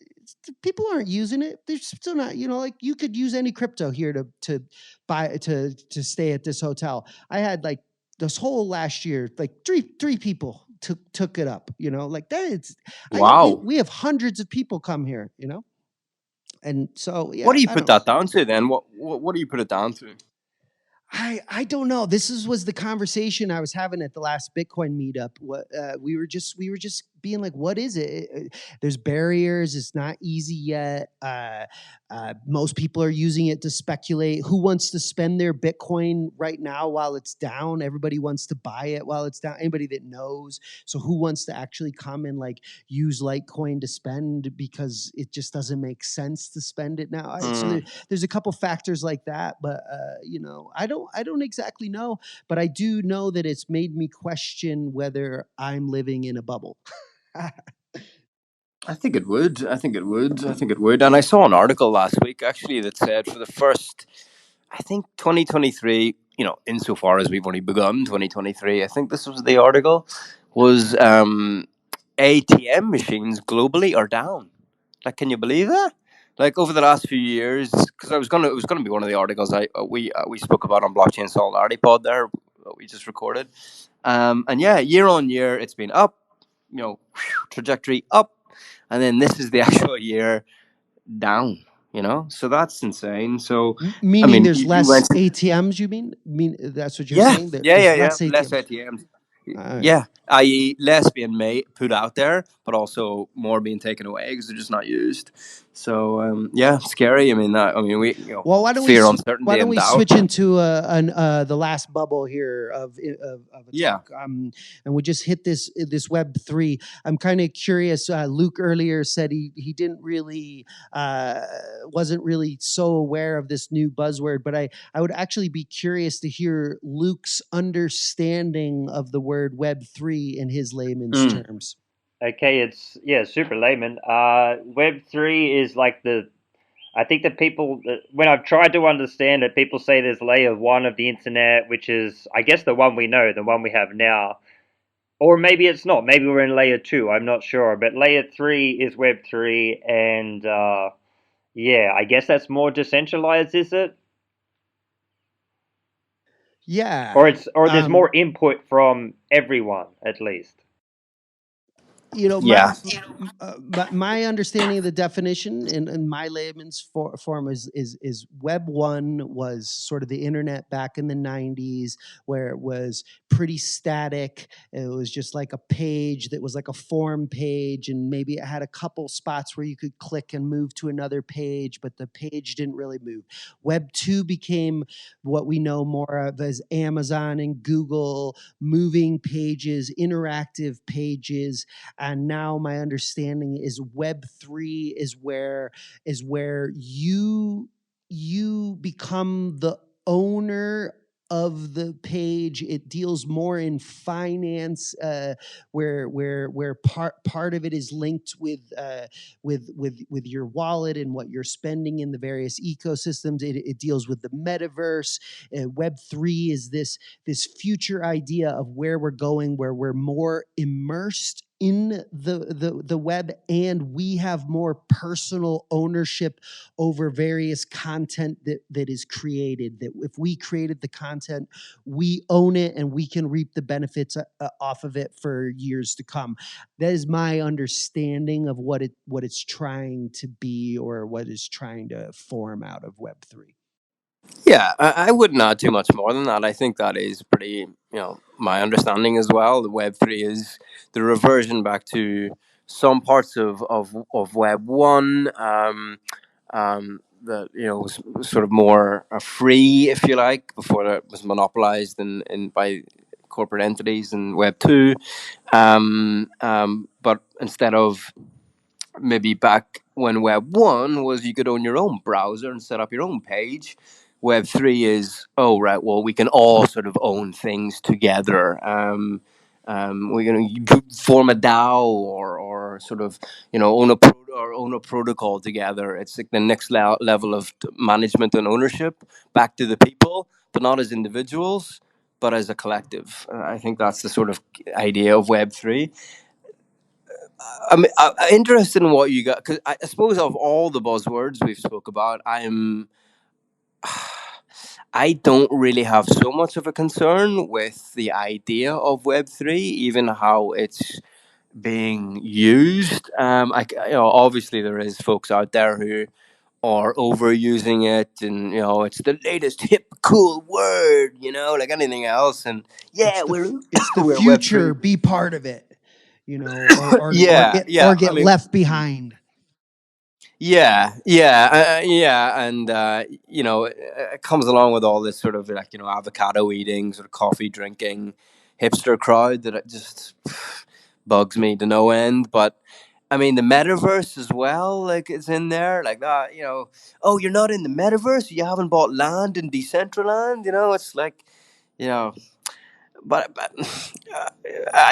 people aren't using it. They're still not, like, you could use any crypto here to buy to stay at this hotel. I had like this whole last year, like three people took it up, like that. Wow. We have hundreds of people come here, and so yeah. What do you put that down to then? What do you put it down to? I don't know. This was the conversation I was having at the last Bitcoin meetup. We were just being like, what is it? There's barriers. It's not easy yet. Most people are using it to speculate. Who wants to spend their Bitcoin right now while it's down? Everybody wants to buy it while it's down. Anybody that knows. So who wants to actually come and like use Litecoin to spend, because it just doesn't make sense to spend it now. So there's a couple factors like that, but I don't exactly know, but I do know that it's made me question whether I'm living in a bubble. I think it would. And I saw an article last week actually that said for the first, I think 2023, insofar as we've only begun 2023, I think this was the article, was ATM machines globally are down. Like, can you believe that? Like, over the last few years, because it was gonna be one of the articles we spoke about on Blockchain Solidarity Pod there, we just recorded, and yeah, year on year it's been up, trajectory up, and then this is the actual year down. So that's insane. So meaning there's less ATMs. You mean that's what you're saying? Yeah. Less ATMs. Yeah, i.e. less being put out there, but also more being taken away because they're just not used. So yeah, scary. We well, why don't fear, we uncertainty, why don't and we doubt. switch into the last bubble here of a talk, and we just hit this Web3. I'm kind of curious. Luke earlier said he didn't really wasn't really so aware of this new buzzword, but I would actually be curious to hear Luke's understanding of the word Web3 in his layman's terms. Okay, it's super layman. Web3 is like I think that people, when I've tried to understand it, people say there's layer 1 of the internet, which is, I guess, the one we know, the one we have now. Or maybe it's not. Maybe we're in layer 2. I'm not sure. But layer 3 is Web3. And I guess that's more decentralized, is it? Yeah. Or there's more input from everyone, at least. My understanding of the definition in my layman's form is Web 1 was sort of the internet back in the 90s, where it was pretty static. It was just like a page that was like a form page, and maybe it had a couple spots where you could click and move to another page, but the page didn't really move. Web 2 became what we know more of as Amazon and Google, moving pages, interactive pages. And now my understanding is Web3 is where you become the owner of the page. It deals more in finance, where part of it is linked with your wallet and what you're spending in the various ecosystems. It deals with the metaverse. Web3 is this future idea of where we're going, where we're more immersed in the web, and we have more personal ownership over various content that is created. That if we created the content, we own it and we can reap the benefits off of it for years to come. That is my understanding of what it's trying to be, or what it's trying to form out of Web3. Yeah, I wouldn't add too much more than that. I think that is pretty, my understanding as well. The Web3 is the reversion back to some parts of Web1 that, was sort of more free, if you like, before it was monopolized by corporate entities in Web2. But instead of maybe back when Web 1 was you could own your own browser and set up your own page. Web 3 is, oh, right, well, we can all sort of own things together. We're going to form a DAO or sort of, own a protocol together. It's like the next level of management and ownership back to the people, but not as individuals, but as a collective. I think that's the sort of idea of Web 3. I'm interested in what you got, because I suppose of all the buzzwords we've spoke about, I don't really have so much of a concern with the idea of Web3, even how it's being used. Obviously there is folks out there who are overusing it, and it's the latest hip cool word, like anything else, and yeah, It's the we're future. Web3. Be part of it, Yeah, yeah. get left behind. Yeah, and it comes along with all this sort of like avocado eating, sort of coffee drinking, hipster crowd that it just bugs me to no end. But I mean, the metaverse as well, like it's in there, like that. Oh, you're not in the metaverse, you haven't bought land in Decentraland. It's like, you know, but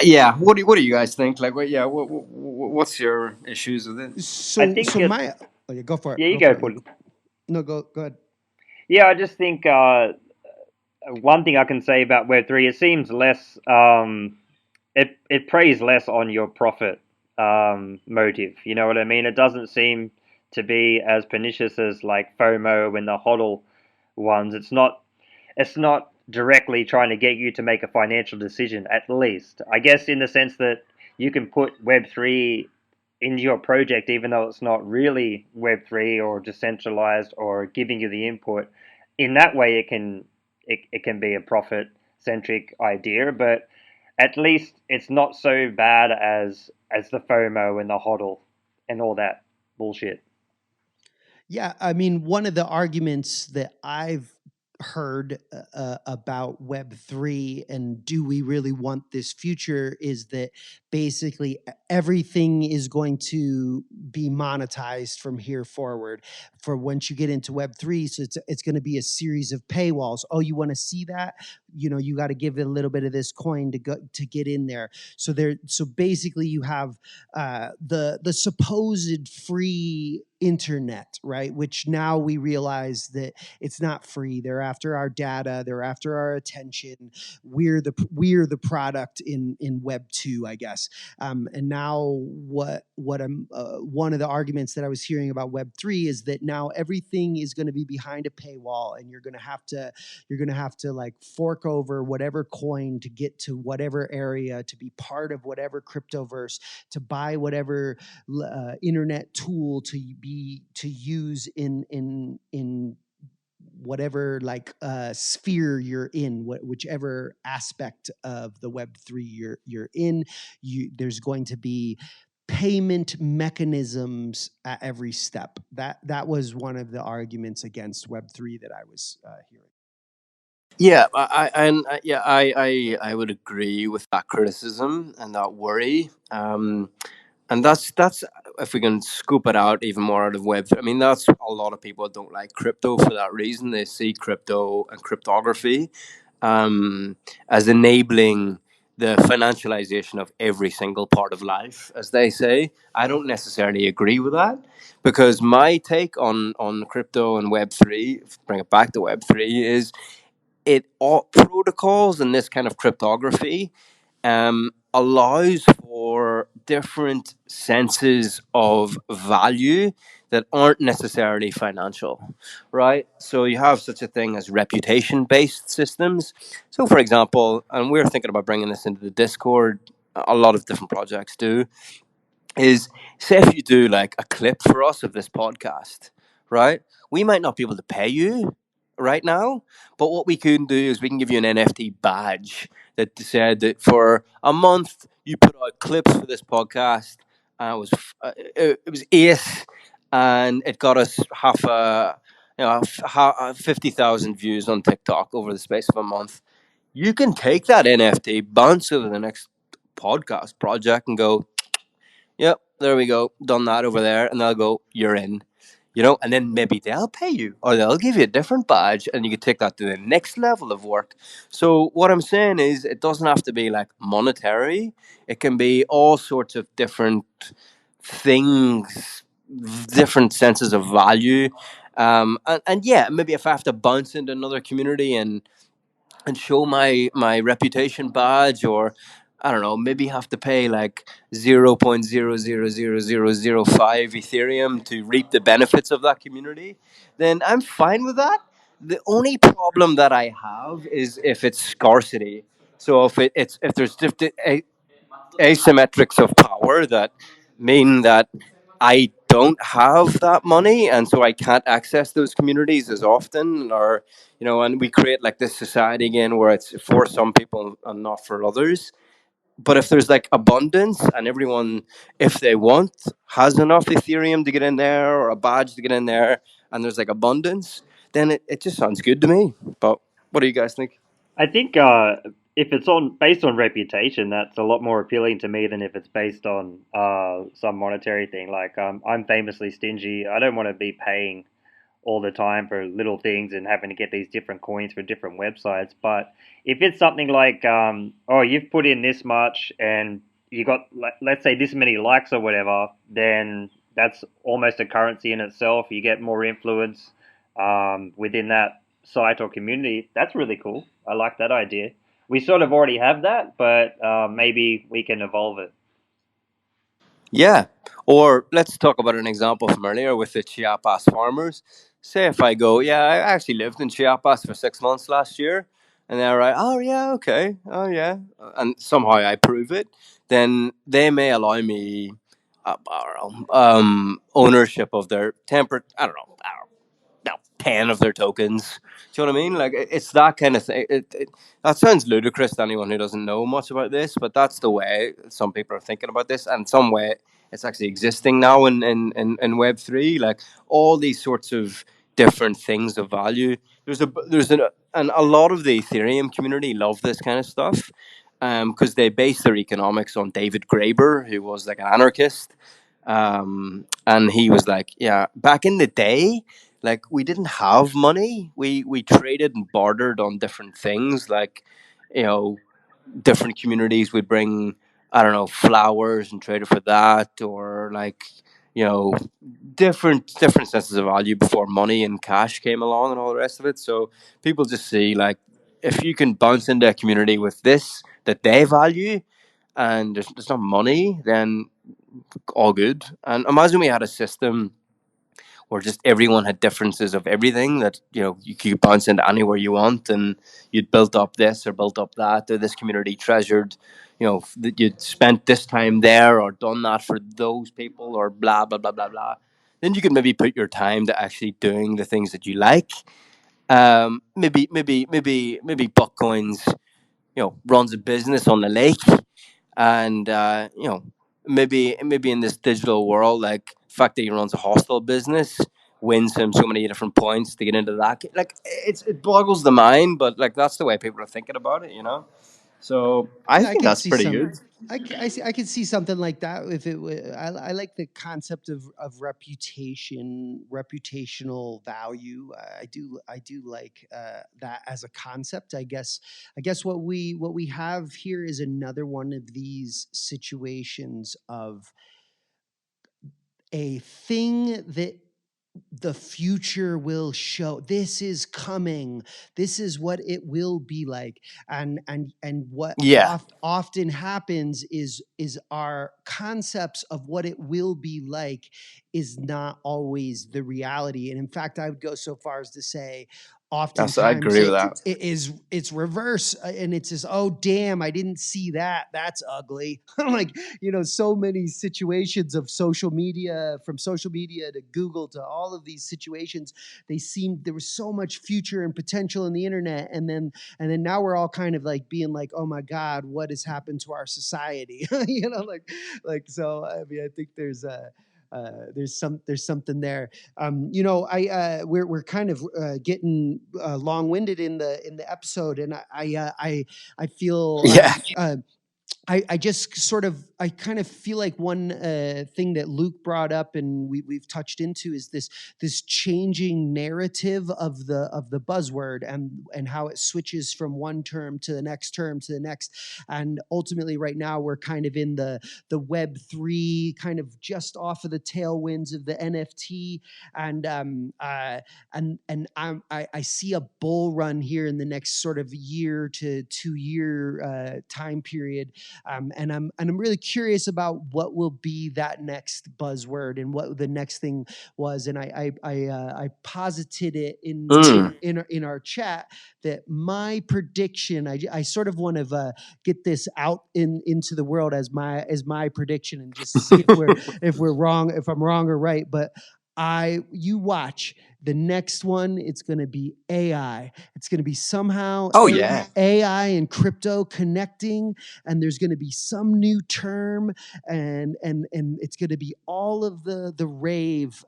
yeah. What do you guys think? Like, what? Yeah, what's your issues with it? I So think so it. my yeah, go for it. Yeah, you Go go, for it. Puddin. No, go ahead. Yeah, I just think one thing I can say about Web3, it seems less. It preys less on your profit motive. You know what I mean? It doesn't seem to be as pernicious as like FOMO and the HODL ones. It's not directly trying to get you to make a financial decision, at least. I guess in the sense that you can put Web3 into your project, even though it's not really Web3 or decentralized or giving you the input. In that way, it can be a profit centric idea, but at least it's not so bad as the FOMO and the HODL and all that bullshit. Yeah, I mean, one of the arguments that I've heard about Web3 and do we really want this future is that basically everything is going to be monetized from here forward. For once you get into Web3, so it's going to be a series of paywalls. Oh, you want to see that? You got to give it a little bit of this coin to get in there. So basically you have the supposed free internet, right? Which now we realize that it's not free. They're after our data. They're after our attention. We're the product in Web 2, I guess. And now what I'm one of the arguments that I was hearing about Web 3 is that now everything is going to be behind a paywall, and you're going to have to like fork over whatever coin to get to whatever area, to be part of whatever cryptoverse, to buy whatever internet tool to use in whatever like sphere you're in, whichever aspect of the Web 3 you're in. There's going to be payment mechanisms at every step. That was one of the arguments against Web 3 that I was hearing. Yeah, I would agree with that criticism and that worry. And that's if we can scoop it out even more out of Web. I mean, that's a lot of people don't like crypto for that reason. They see crypto and cryptography as enabling the financialization of every single part of life, as they say. I don't necessarily agree with that, because my take on crypto and Web 3, bring it back to Web 3, is it all protocols and this kind of cryptography allows for different senses of value that aren't necessarily financial, right? So you have such a thing as reputation based systems. So, for example, and we're thinking about bringing this into the Discord, a lot of different projects do, is say if you do like a clip for us of this podcast, right? We might not be able to pay you right now, but what we can do is we can give you an NFT badge that said that for a month you put out clips for this podcast. It was ace, and it got us half a 50,000 views on TikTok over the space of a month. You can take that NFT, bounce over the next podcast project, and go, yep, there we go. Done that over there. And they'll go, you're in. And then maybe they'll pay you or they'll give you a different badge and you can take that to the next level of work. So, what I'm saying is, it doesn't have to be like monetary, it can be all sorts of different things, different senses of value. And yeah, maybe if I have to bounce into another community and show my reputation badge, or I don't know, maybe have to pay like 0.0000005 Ethereum to reap the benefits of that community, then I'm fine with that. The only problem that I have is if it's scarcity. So if there's different asymmetrics of power that mean that I don't have that money, and so I can't access those communities as often, or and we create like this society again where it's for some people and not for others. But if there's like abundance and everyone, if they want, has enough Ethereum to get in there or a badge to get in there, and there's like abundance, then it just sounds good to me. But what do you guys think? I think if it's on based on reputation, that's a lot more appealing to me than if it's based on some monetary thing. Like I'm famously stingy. I don't want to be paying all the time for little things and having to get these different coins for different websites. But if it's something like, oh, you've put in this much and you got, let's say, this many likes or whatever, then that's almost a currency in itself. You get more influence within that site or community. That's really cool. I like that idea. We sort of already have that, but maybe we can evolve it. Yeah. Or let's talk about an example from earlier with the Chiapas farmers. Say if I go, yeah, I actually lived in Chiapas for 6 months last year, and they're like, oh yeah, okay, oh yeah, and somehow I prove it, then they may allow me, I don't know, ownership of their temper. I don't know, no, 10 of their tokens. Do you know what I mean? Like, it's that kind of thing. That sounds ludicrous to anyone who doesn't know much about this, but that's the way some people are thinking about this. And some way it's actually existing now in Web3. Like, all these sorts of different things of value. And a lot of the Ethereum community love this kind of stuff because they base their economics on David Graeber, who was like an anarchist. And he was like, yeah, back in the day, like we didn't have money. We traded and bartered on different things, like you know different communities would bring, I don't know, flowers and trade it for that, or like you know different senses of value before money and cash came along and all the rest of it. So people just see, like, if you can bounce into a community with this that they value, and there's not money, then all good. And imagine we had a system where just everyone had differences of everything, that you could bounce into anywhere you want, and you'd built up this or built up that, or this community treasured that you'd spent this time there or done that for those people, or blah blah blah blah blah. Then you could maybe put your time to actually doing the things that you like. Maybe Buckcoins runs a business on the lake, and maybe in this digital world, like the fact that he runs a hostel business wins him so many different points to get into that. Like, it boggles the mind, but like that's the way people are thinking about it. So I Yeah, I think could that's see pretty some. good. I could see something like that if it. I like the concept of reputational value. I do like that as a concept. I guess what we have here is another one of these situations of a thing that the future will show, this is coming, this is what it will be like. And what Yeah, often happens is our concepts of what it will be like is not always the reality. And in fact, I would go so far as to say I oftentimes agree with that. it's reverse, and it's just, oh damn, I didn't see that, that's ugly. Like, so many situations of social media, from social media to Google to all of these situations, there was so much future and potential in the internet, and then now we're all kind of like being like, oh my god, what has happened to our society? So I mean, I think there's something there. We're kind of getting long-winded in the episode, and I feel Yeah. I just sort of, I kind of feel like one thing that Luke brought up and we've touched into is this changing narrative of the buzzword, and how it switches from one term to the next term to the next. And ultimately right now we're kind of in the Web3, kind of just off of the tailwinds of the NFT. And I see a bull run here in the next sort of year to 2 year time period. And I'm really curious about what will be that next buzzword and what the next thing was. And I posited it in our chat that my prediction. I sort of want to get this out into the world as my prediction, and just see if we're wrong, if I'm wrong or right. But you watch the next one, it's going to be AI. It's going to be somehow Oh yeah. AI and crypto connecting, and there's going to be some new term, and it's going to be all of the rave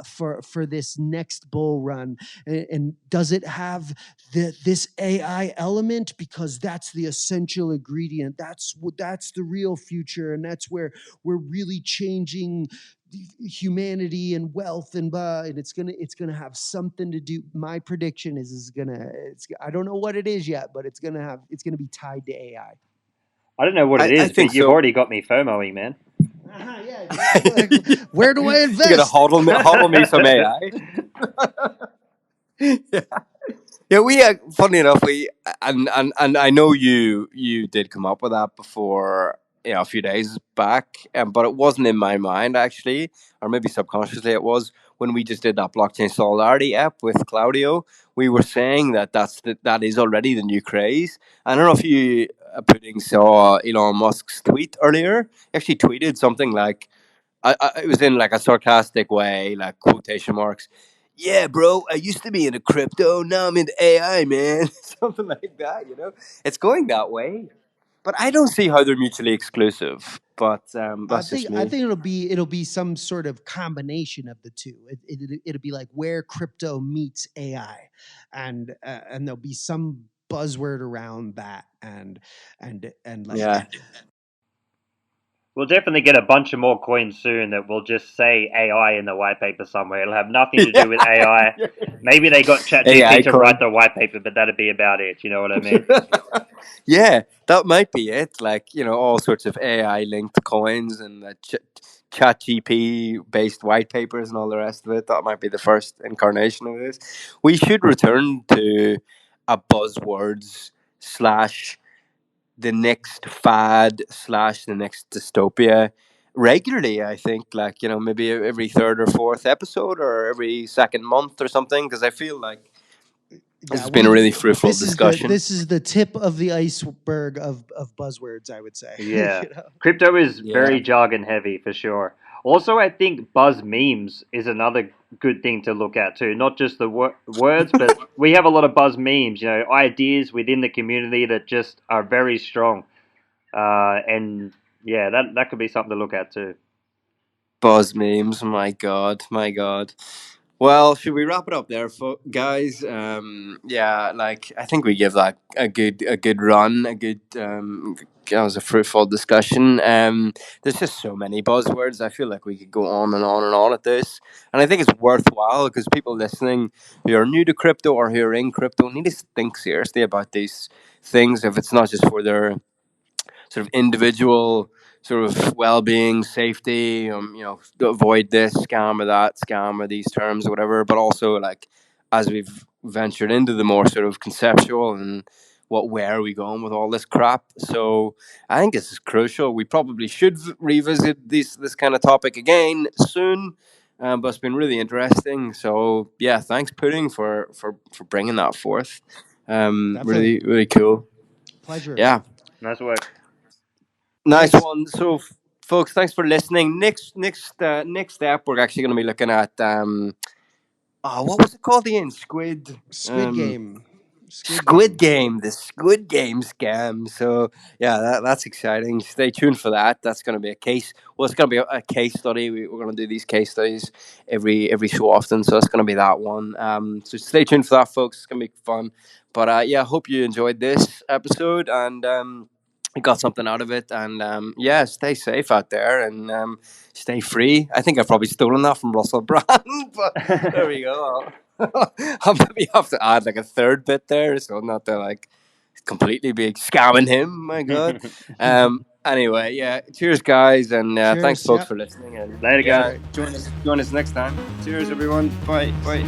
for this next bull run. And does it have this AI element? Because that's the essential ingredient. That's the real future, and that's where we're really changing humanity and wealth, and it's gonna have something to do. My prediction is I don't know what it is yet, but it's gonna be tied to AI. I don't know what it I is, think but you've so. already got me FOMOing, man. Yeah. Where do I You gotta invest? hodl me some AI. Yeah. Yeah, we funny enough, and I know you did come up with that before, a few days back, but it wasn't in my mind actually, or maybe subconsciously it was when we just did that blockchain solidarity app with Claudio. We were saying that is already the new craze. I don't know if you saw Elon Musk's tweet earlier. He actually tweeted something like, it was in like a sarcastic way, like quotation marks. Yeah, bro, I used to be into crypto. Now I'm into AI, man. Something like that, It's going that way. But I don't see how they're mutually exclusive. But I that's think just I me. think it'll be some sort of combination of the two. It'll be like where crypto meets AI, and there'll be some buzzword around that, and like Yeah. We'll definitely get a bunch of more coins soon that will just say AI in the white paper somewhere. It'll have nothing to do with AI. Maybe they got ChatGPT AI to write coin. the white paper, but that'd be about it. You know what I mean? Yeah, that might be it. Like, all sorts of AI linked coins and chat GP based white papers and all the rest of it. That might be the first incarnation of this. We should return to a buzzwords slash the next fad slash the next dystopia regularly. I think, like, maybe every third or fourth episode or every second month or something, because I feel like this yeah, has been a really fruitful discussion. this is the tip of the iceberg of buzzwords, I would say. Yeah. Crypto is Yeah. very jargon heavy for sure. Also, I think buzz memes is another good thing to look at too. Not just the words, but we have a lot of buzz memes, ideas within the community that just are very strong. And yeah, that could be something to look at too. Buzz memes. My God. My God. Well, should we wrap it up there, guys? Yeah, like I think we give that a good run. That was a fruitful discussion. There's just so many buzzwords. I feel like we could go on and on and on at this, and I think it's worthwhile because people listening who are new to crypto or who are in crypto need to think seriously about these things. If it's not just for their sort of individual sort of well-being, safety, to avoid this scam or that scam or these terms or whatever, but also like as we've ventured into the more sort of conceptual and where are we going with all this crap. So I think this is crucial. We probably should revisit this kind of topic again soon. But it's been really interesting. So yeah, thanks Pudding for bringing that forth. Definitely. Really cool. Pleasure. Yeah. Nice work. Nice one. So, folks, thanks for listening. Next step, we're actually going to be looking at what was it called again? Squid Game. Squid Game, the Squid Game scam. So yeah, that's exciting. Stay tuned for that. That's going to be a case. Well, it's going to be a case study. We're going to do these case studies every so often. So it's going to be that one. So stay tuned for that, folks. It's going to be fun. But yeah, hope you enjoyed this episode and got something out of it. And yeah, stay safe out there and stay free. I think I've probably stolen that from Russell Brand, but there we go. I'll maybe have to add like a third bit there, so not to like completely be scamming him. My God. Anyway, yeah. Cheers, guys, and Cheers, thanks, folks, yep. for listening. And Later, yeah, guys. join us next time. Cheers, everyone. Bye. Bye.